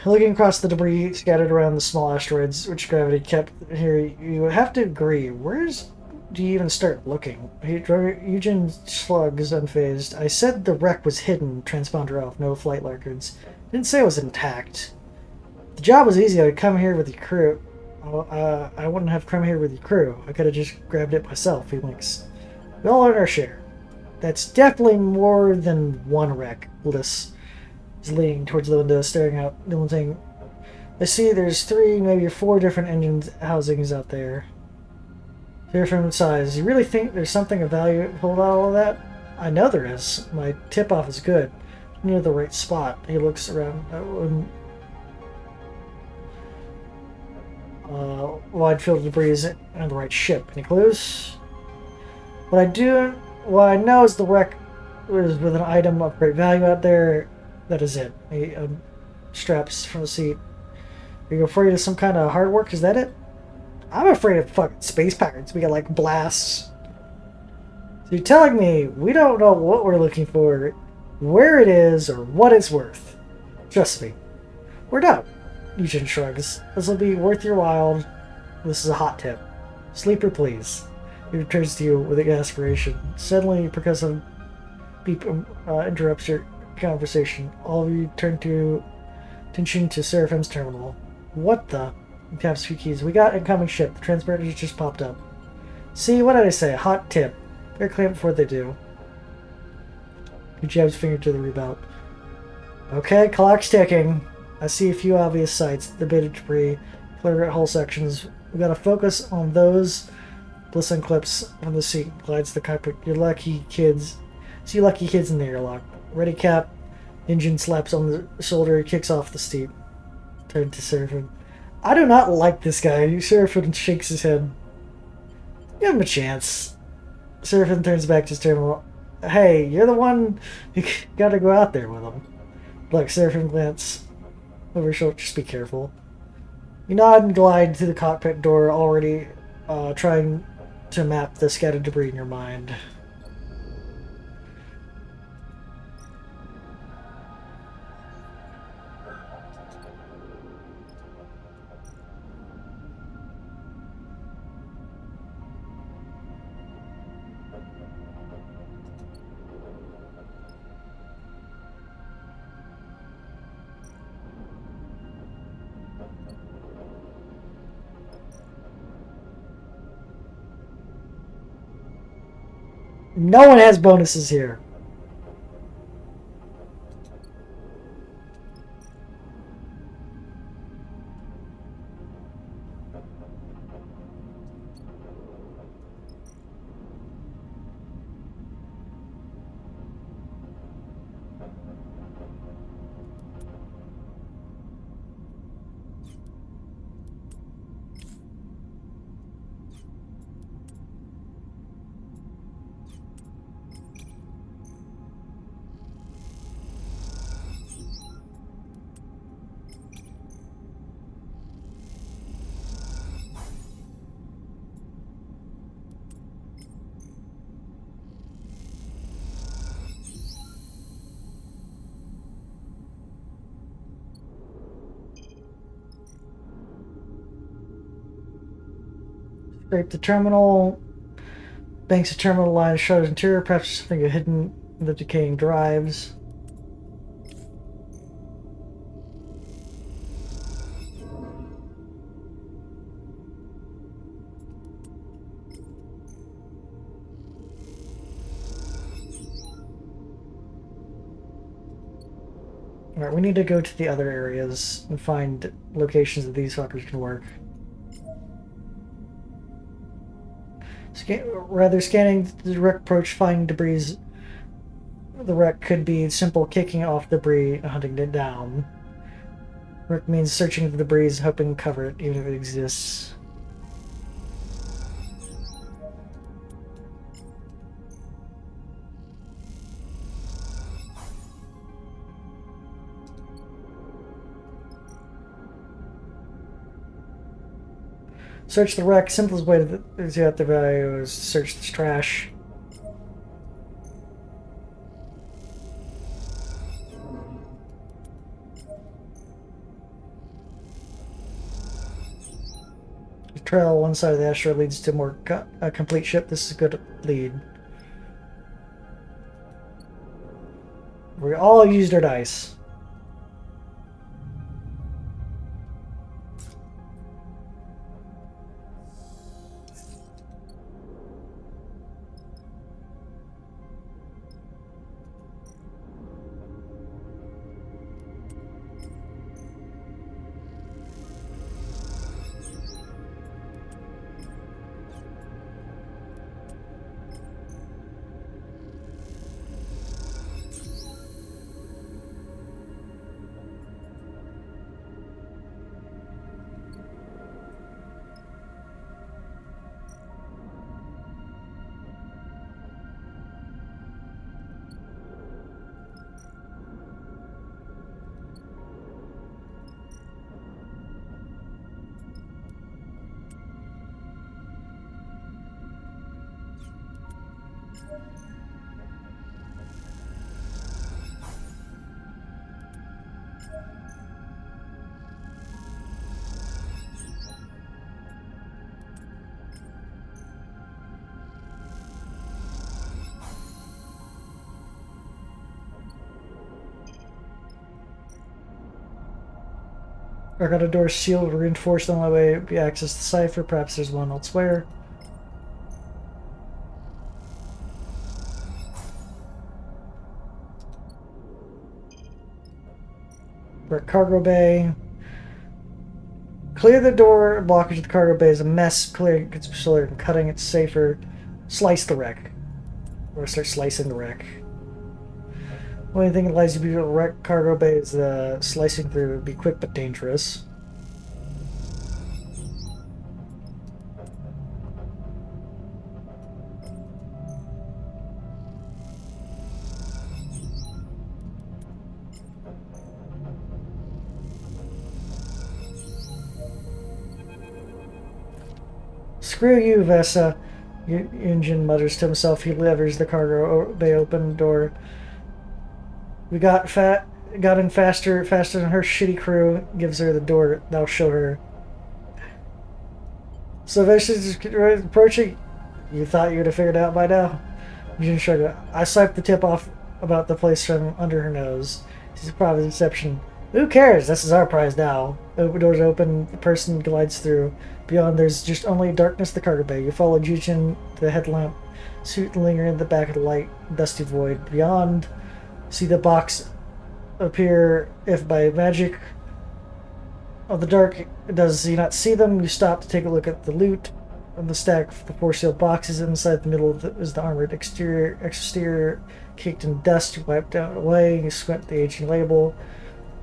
Looking across the debris scattered around the small asteroids which gravity kept here, you have to agree. Do you even start looking? Eugene slugs unfazed. I said the wreck was hidden, transponder off, no flight records. Didn't say it was intact. The job was easy. I'd come here with the crew. I wouldn't have come here with the crew. I could have just grabbed it myself, he winks. We all earn our share. That's definitely more than one wreck, Bliss is leaning towards the window, staring out, saying, I see there's 3, maybe 4 different engine housings out there. Fear from size. You really think there's something of value pulled out all of that? I know there is. My tip-off is good. Near the right spot. He looks around. Wide field of debris and the right ship. Any clues? What I know is the wreck was with an item of great value out there. That is it. He straps from the seat. Are you afraid of some kind of hard work? Is that it? I'm afraid of fucking space pirates. We got like blasts. So you're telling me we don't know what we're looking for, where it is, or what it's worth? Trust me. We're done. Eugene shrugs. This will be worth your while. This is a hot tip. Sleeper, please. He returns to you with exasperation. Suddenly, percussive beep interrupts your conversation. All of you turn to attention to 𝓢𝓵𝓮𝓬𝓽𝓸𝓻's terminal. What the? He taps a few keys. We got incoming ship. The transponder just popped up. See, what did I say? Hot tip. They're clear before they do. He jabs finger to the rebout. Okay, clock's ticking. I see a few obvious sights. The bit of debris, clear hull sections. We gotta focus on those glisten clips on the seat. Glides the cockpit. You're lucky kids. See lucky kids in the airlock. Ready, Cap. Engine slaps on the shoulder. He kicks off the seat. Turn to 𝓢𝓵𝓮. I do not like this guy. 𝓢𝓵𝓮 shakes his head. Give him a chance. 𝓢𝓵𝓮 turns back to his terminal. Hey, you're the one who gotta go out there with him. Look, 𝓢𝓵𝓮 glance over his shoulder. Just be careful. You nod and glide to the cockpit door, already trying to map the scattered debris in your mind. No one has bonuses here. Scrape the terminal. Banks the terminal line, shutters interior, perhaps something hidden in the decaying drives. Alright, we need to go to the other areas and find locations that these fuckers can work. Scanning the wreck approach, finding debris. The wreck could be simple kicking off debris and hunting it down. Wreck means searching the debris, hoping to cover it, even if it exists. Search the wreck. Simplest way to get the value is search this trash. The trail on one side of the asteroid leads to a complete ship. This is a good lead. We all used our dice. I got a door sealed, reinforced on my way to access the cipher. Perhaps there's one elsewhere. We're at cargo bay. Clear the door. Blockage of the cargo bay is a mess. Clear and cutting it safer. Slice the wreck. We're gonna start slicing the wreck. The only thing that allows you to be able to wreck cargo bay is slicing through. It would be quick but dangerous. Screw you, Vesa. Ynjin mutters to himself. He levers the cargo bay open door. We got in faster than her shitty crew. Gives her the door. That'll show her. So Vesa's approaching. You thought you would have figured it out by now? Ynjin shrugged. I swiped the tip off about the place from under her nose. She's a private deception. Who cares? This is our prize now. Open doors open. The person glides through. Beyond, there's just only darkness in the cargo bay. You follow Jujin to the headlamp. Suit lingering in the back of the light. Dusty void. Beyond, see the box appear if by magic of the dark. Does you not see them? You stop to take a look at the loot. On the stack of the 4 sealed boxes. Inside the middle is the armored exterior caked in dust. You wipe down away. You squint at the aging label.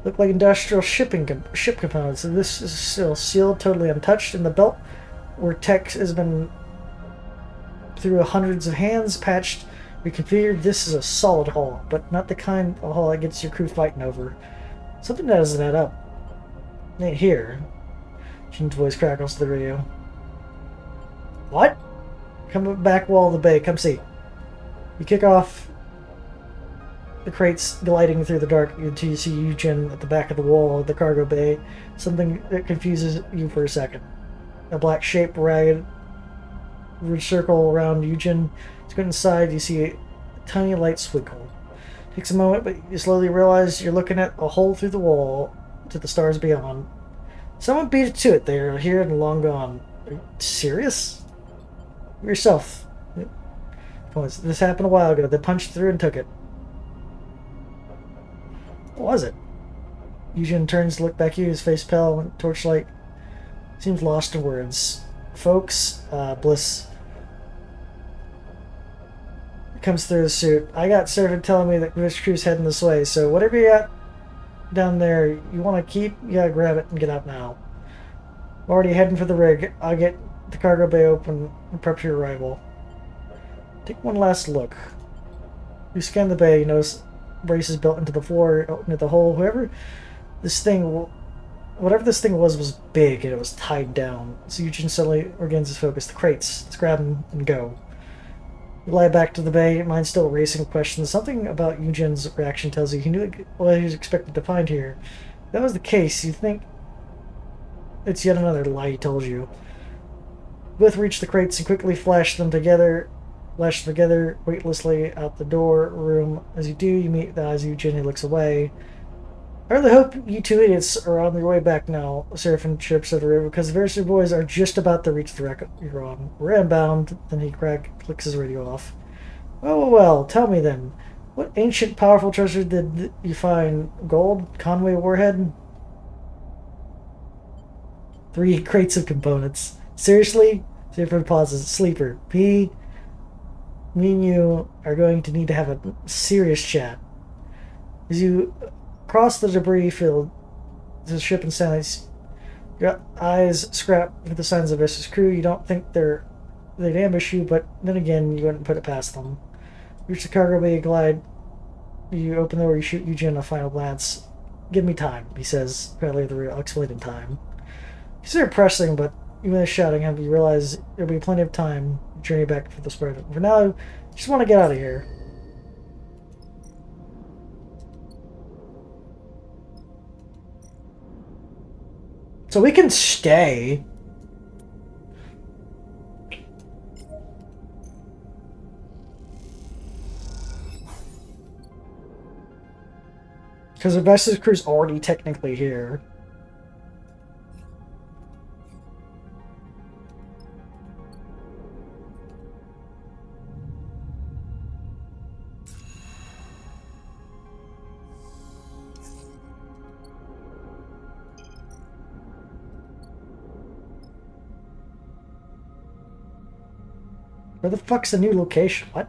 Look like industrial ship components. And this is still sealed, totally untouched. In the belt, where tech has been through hundreds of hands, patched, reconfigured. This is a solid haul, but not the kind of haul that gets your crew fighting over. Something that doesn't add up. It ain't here. Jin's voice crackles to the radio. What? Come back wall of the bay. Come see. You kick off the crates gliding through the dark until you see Ynjin at the back of the wall of the cargo bay. Something that confuses you for a second. A black shape, ragged circle around Ynjin. To go inside, you see a tiny light twinkle. Takes a moment, but you slowly realize you're looking at a hole through the wall to the stars beyond. Someone beat it to it. They are here and long gone. Are you serious? Yourself. This happened a while ago. They punched through and took it. What was it? Ynjin turns to look back at you, his face pale and torchlight. Seems lost in words. Folks, Bliss comes through the suit. I got Servant telling me that this crew's heading this way, so whatever you got down there you want to keep, you gotta grab it and get out now. I'm already heading for the rig. I'll get the cargo bay open and prep your arrival. Take one last look. You scan the bay, you notice braces built into the floor, open at the hole. Whatever this thing was big and it was tied down. So Ynjin suddenly regains his focus. The crates. Let's grab them and go. You lie back to the bay, mind still racing with questions. Something about Ynjin's reaction tells you he knew what he was expected to find here. If that was the case, you think it's yet another lie he told you. Both reach the crates and quickly flash them together weightlessly out the door room. As you do, you meet the eyes of Ynjin. He looks away. I really hope you two idiots are on your way back now, Seraphim chirps at the river, because the Versailles boys are just about to reach the wreck you're on. We're inbound. Then he clicks his radio off. Well, tell me then. What ancient, powerful treasure did you find? Gold? Conway warhead? 3 crates of components. Seriously? Seraphim pauses. Sleeper. Me and you are going to need to have a serious chat. As you cross the debris field to the ship in silence, your eyes scrap for the signs of Vesta's crew. You don't think they'd ambush you, but then again, you wouldn't put it past them. You reach the cargo bay, glide. You open the door, you shoot Ynjin a final glance. Give me time, he says. Apparently, I'll explain in time. Consider pressing, but Even though shouting him, you realize there'll be plenty of time to journey back for the spread. For now, I just want to get out of here. So we can stay. Because the rest of the crew's already technically here. Where the fuck's the new location? What?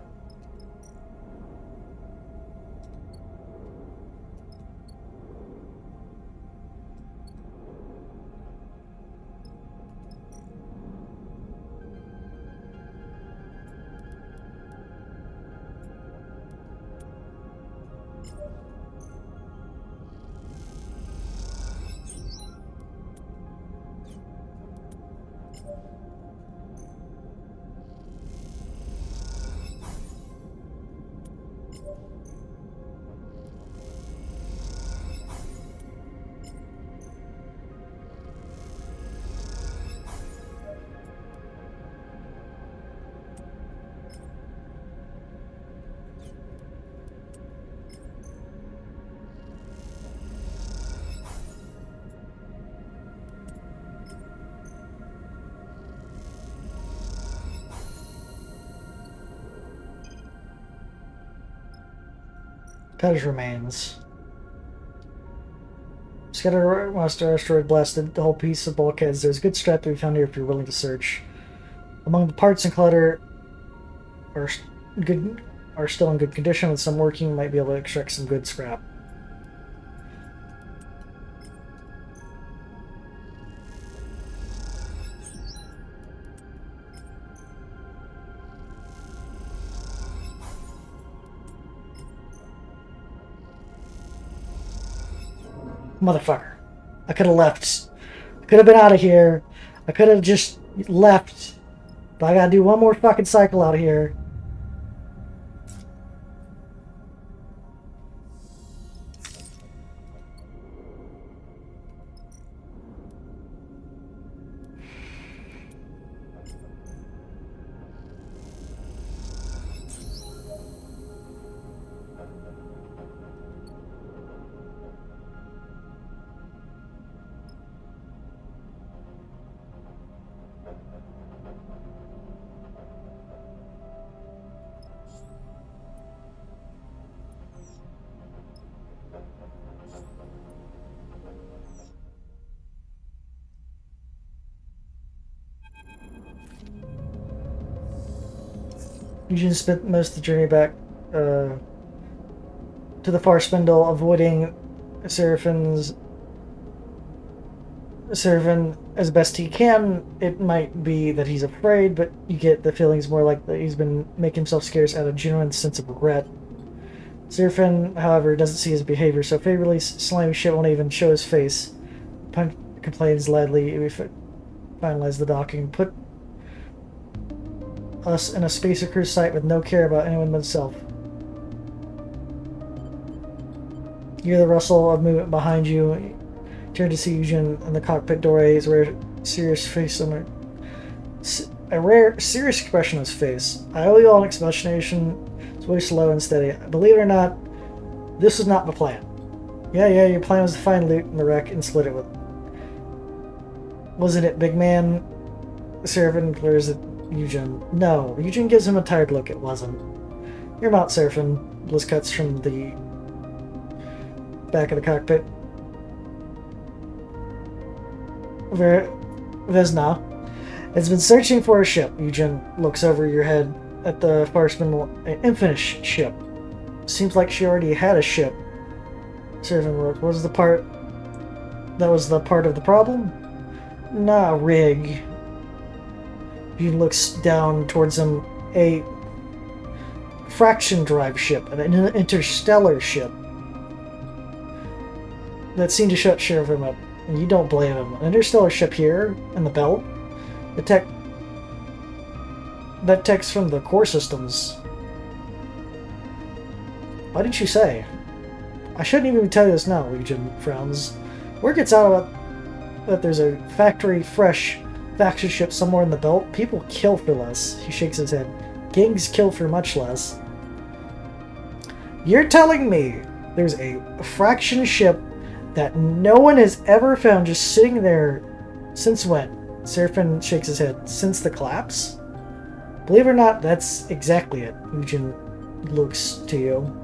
Cottage remains. Scatter monster asteroid blasted the whole piece of bulkheads. There's a good scrap to be found here if you're willing to search. Among the parts and clutter are still in good condition. With some working, you might be able to extract some good scrap. Motherfucker. I could have left. I could have been out of here. I could have just left. But I gotta do one more fucking cycle out here. Eugene spent most of the journey back to the far spindle, avoiding 𝓤𝓵𝓮 as best he can. It might be that he's afraid, but you get the feelings more like that he's been making himself scarce out of genuine sense of regret. 𝓤𝓵𝓮, however, doesn't see his behavior so favorably. Slimy shit won't even show his face. Pun complains loudly. We finalize the docking. Put us in a spacer crew site with no care about anyone but himself. You hear the rustle of movement behind you. Turn to see Eugene in the cockpit doorway. His rare, serious face on a rare, serious expression on his face. I owe you all an explanation. His voice slow and steady. Believe it or not, this was not the plan. Yeah, your plan was to find loot in the wreck and split it with. Wasn't it, big man? 𝓤𝓵𝓮 clears it. Eugene. No. Eugene gives him a tired look. It wasn't. You're Mount 𝓤𝓵𝓮. Bliss cuts from the back of the cockpit. Vesna has been searching for a ship. Eugene looks over your head at the far spindle. An unfinished ship. Seems like she already had a ship. 𝓤𝓵𝓮 was the part. That was the part of the problem? Nah, rig. He looks down towards him. A fraction drive ship, an interstellar ship. That seemed to shut 𝓤𝓵𝓮 up. And you don't blame him. An interstellar ship here in the belt? The tech... That tech's from the core systems. Why didn't you say? I shouldn't even tell you this now, Legion frowns. Word gets out about that there's a factory fresh faction ship somewhere in the belt. People kill for less. He shakes his head. Gangs kill for much less. You're telling me there's a fraction ship that no one has ever found just sitting there since when? 𝓤𝓵𝓮 shakes his head. Since the collapse? Believe it or not, that's exactly it. Eugen looks to you.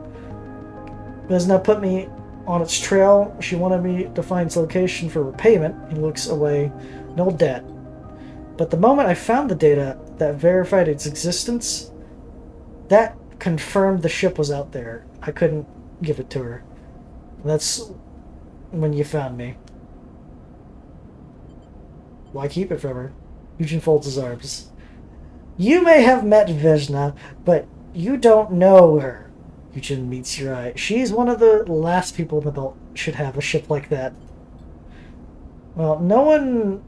𝓤𝓮𝓬𝓽𝓮 put me on its trail. She wanted me to find its location for repayment. He looks away. No debt. But the moment I found the data that verified its existence, that confirmed the ship was out there. I couldn't give it to her. That's when you found me. Why keep it from her? Eugen folds his arms. You may have met 𝓤𝓮𝓬, but you don't know her. Eugen meets your eye. She's one of the last people in the belt should have a ship like that. Well, no one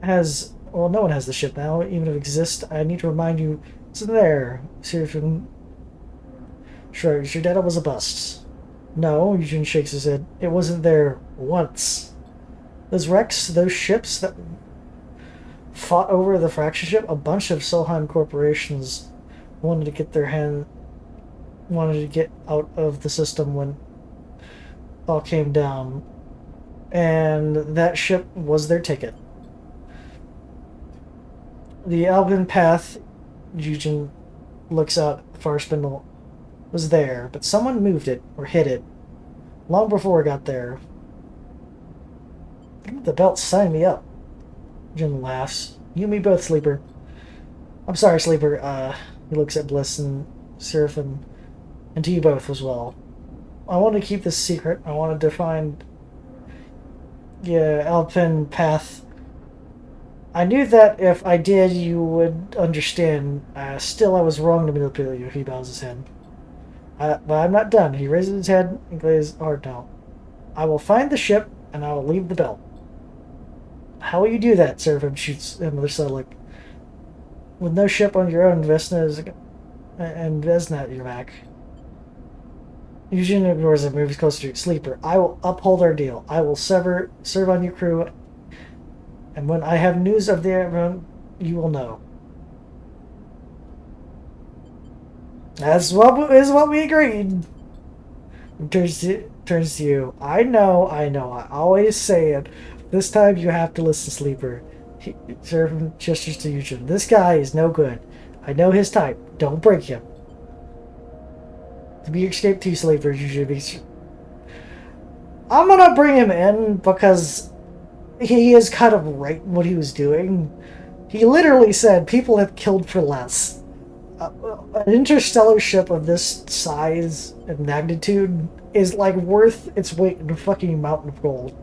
has the ship now, even if it exists. I need to remind you, it's in there. 𝓤𝓵𝓮 shrugs. Your data was a bust. No, Eugen shakes his head. It wasn't there once. Those wrecks, those ships that fought over the fraction ship, a bunch of Solheim corporations wanted to get out of the system when all came down, and that ship was their ticket. The Albion path, Eugen looks out at the far spindle, was there, but someone moved it or hid it long before it got there. The belt signed me up. Jim laughs. You and me both, Sleeper. I'm sorry, Sleeper. He looks at Bliss and 𝓤𝓵𝓮, and to you both as well. I wanted to keep this secret. I wanted to find Alpine path. I knew that if I did, you would understand. Still, I was wrong to manipulate you. He bows his head. But I'm not done. He raises his head and glazes hard now. I will find the ship, and I will leave the belt. How will you do that? 𝓤𝓵𝓮 shoots him with a side look. With no ship on your own, 𝓤𝓮𝓬 at your back. Eugen ignores him, moves closer to Sleeper. I will uphold our deal. I will serve on your crew, and when I have news of the everyone, you will know. That's what we agreed. Turns to you. I know. I always say it. This time you have to listen, Sleeper. 𝓤𝓵𝓮 gestures to Eugen. This guy is no good. I know his type. Don't break him. To be escaped to Sleeper, Eugen. I'm gonna bring him in because he is kind of right in what he was doing. He literally said people have killed for less. An interstellar ship of this size and magnitude is like worth its weight in a fucking mountain of gold.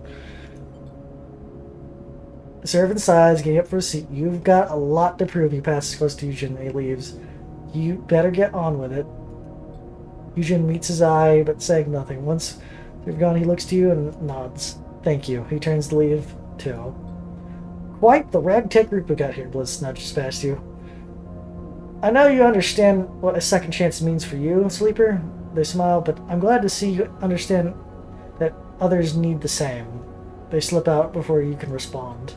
𝓤𝓵𝓮 sighs, getting up for a seat. You've got a lot to prove. He passes close to Eugen and he leaves. You better get on with it. Eugen meets his eye, but saying nothing. Once they're gone, he looks to you and nods. Thank you. He turns to leave, too. Quite the ragtag group we got here, Bliss nudges past you. I know you understand what a second chance means for you, Sleeper. They smile, but I'm glad to see you understand that others need the same. They slip out before you can respond.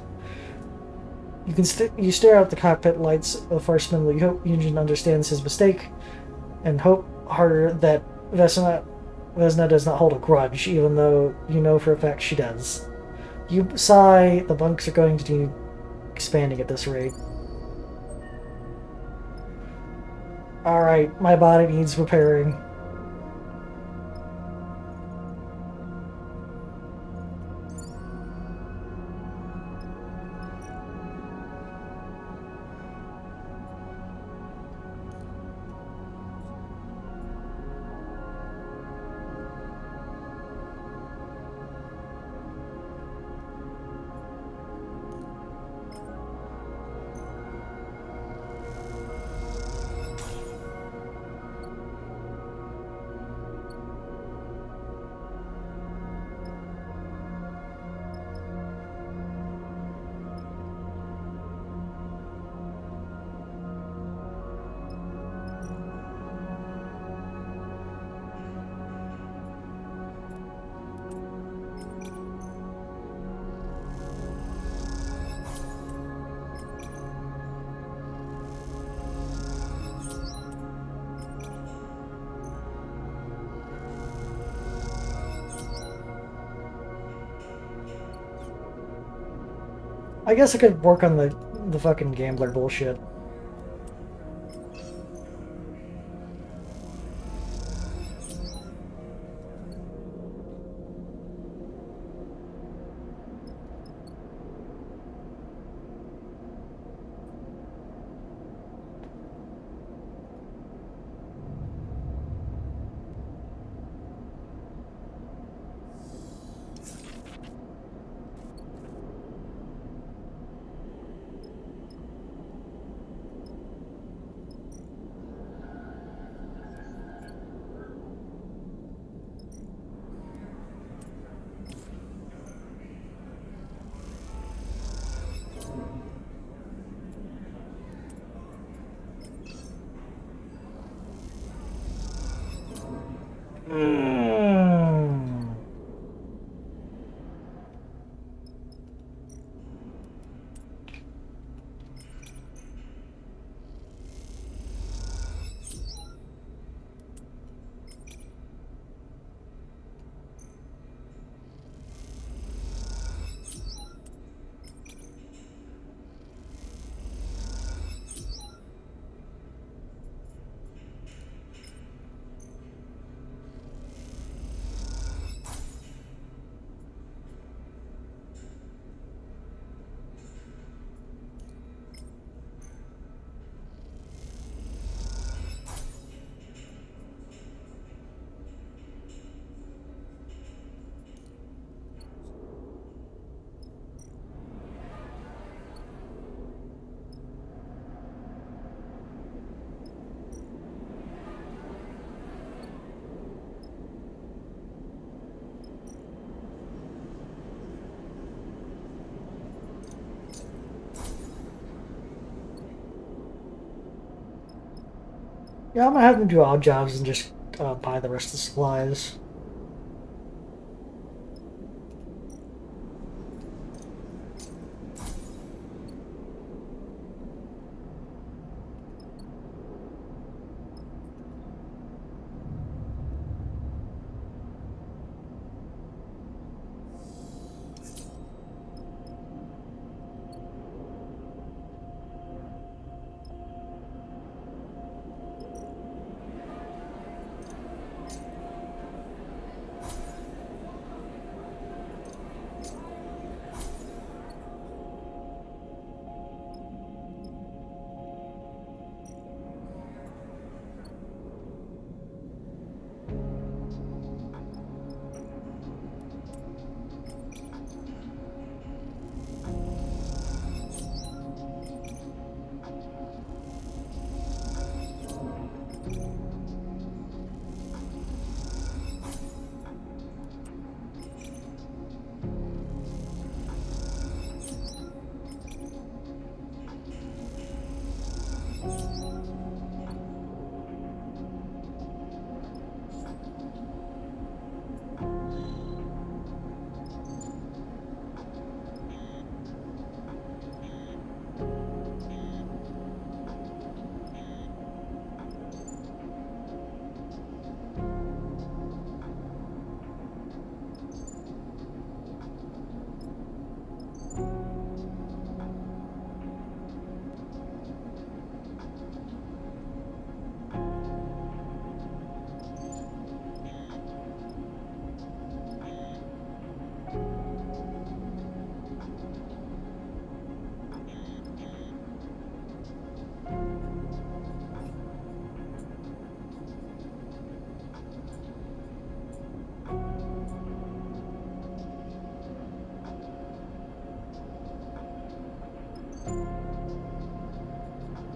You stare out the cockpit lights of the first spindle. You hope Eugen understands his mistake, and hope harder that 𝓤𝓮𝓬 does not hold a grudge, even though you know for a fact she does. You sigh. The bunks are going to need expanding at this rate. Alright, my body needs repairing. I guess I could work on the fucking gambler bullshit. Mm. Yeah, I'm gonna have them do odd jobs and just buy the rest of the supplies.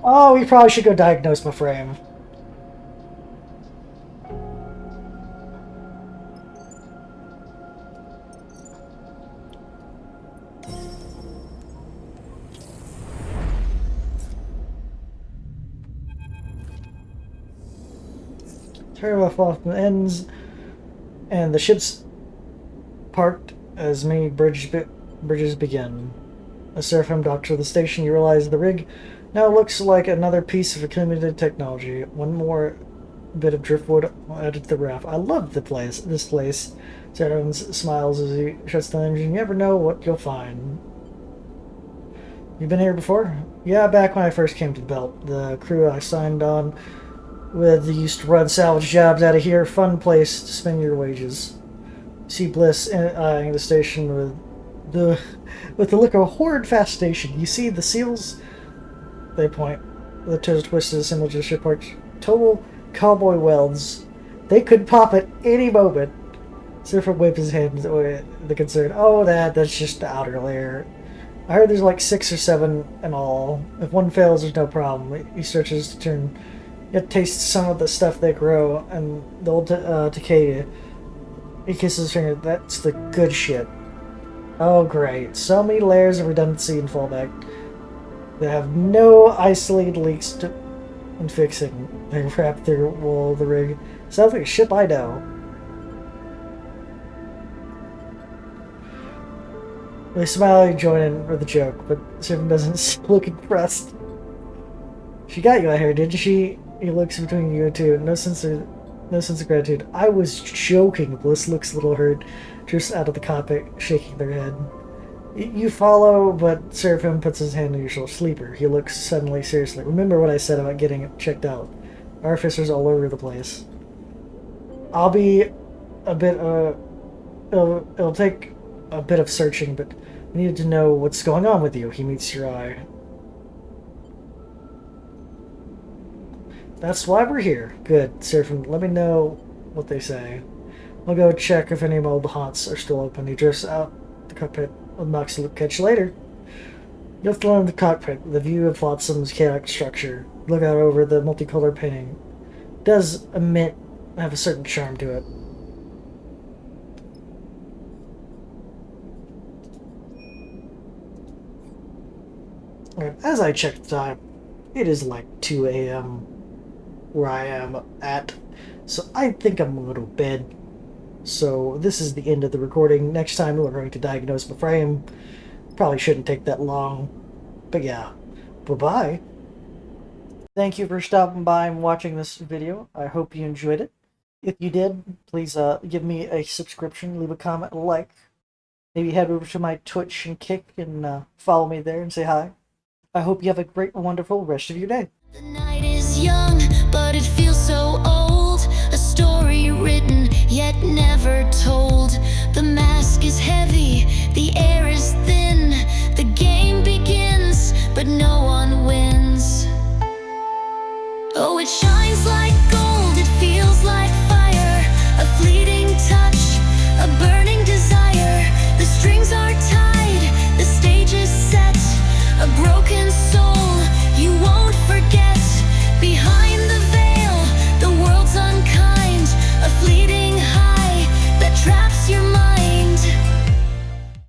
Oh, we probably should go diagnose my frame. Turbo off ends, and the ship's parked as many bridges begin. A Seraphim docked to the station. You realize the rig now looks like another piece of accumulated technology. One more bit of driftwood added to the raft. I love this place. Seraphim smiles as he shuts the engine. You never know what you'll find. You've been here before? Yeah, back when I first came to the belt. The crew I signed on with used to run salvage jobs out of here. Fun place to spend your wages. See Bliss eyeing the station the the look of a horrid infestation. You see the seals? They point. The toes twisted a symbol to the ship arch. Total cowboy welds. They could pop at any moment. Surfer waved his hand away the concern. Oh, that's just the outer layer. I heard there's like 6 or 7 in all. If one fails, there's no problem. He stretches to turn. Yet tastes some of the stuff they grow, and the old 𝓥𝓮𝓬𝓽𝓸𝓻. He kisses his finger. That's the good shit. Oh, great. So many layers of redundancy and fallback. They have no isolated leaks in fixing. They wrap their wool of the rig. Sounds like a ship I know. They smile and join in with the joke, but Seven doesn't look impressed. She got you out here, didn't she? He looks between you two. No sense of gratitude. I was joking. Bliss looks a little hurt, just out of the cockpit, shaking their head. You follow, but Seraphim puts his hand on your shoulder. Sleeper. He looks suddenly seriously. Remember what I said about getting it checked out. Artificers all over the place. I'll be a bit, it'll take a bit of searching, but I needed to know what's going on with you. He meets your eye. That's why we're here. Good. Seraphim, let me know what they say. I'll go check if any old haunts are still open. He drifts out the cockpit. Knocks look. Catch you later. You have to learn the cockpit. The view of 𝓤𝓲𝓽𝓮𝓷's chaotic structure. Look out over the multicolored painting. It does have a certain charm to it. As I check the time, it is like 2 a.m. where I am at, so I think I'm going to go to bed. So this is the end of the recording. Next time we're going to diagnose the frame. Probably shouldn't take that long, but yeah. Bye-bye. Thank you for stopping by and watching this video. I hope you enjoyed it. If you did, please give me a subscription, leave a comment, a like. Maybe head over to my Twitch and Kick and follow me there and say hi. I hope you have a great, wonderful rest of your day. The night is young, but it feels so old. A story written, yet never told. The mask is heavy, the air is thin. The game begins, but no one wins. Oh, it shines like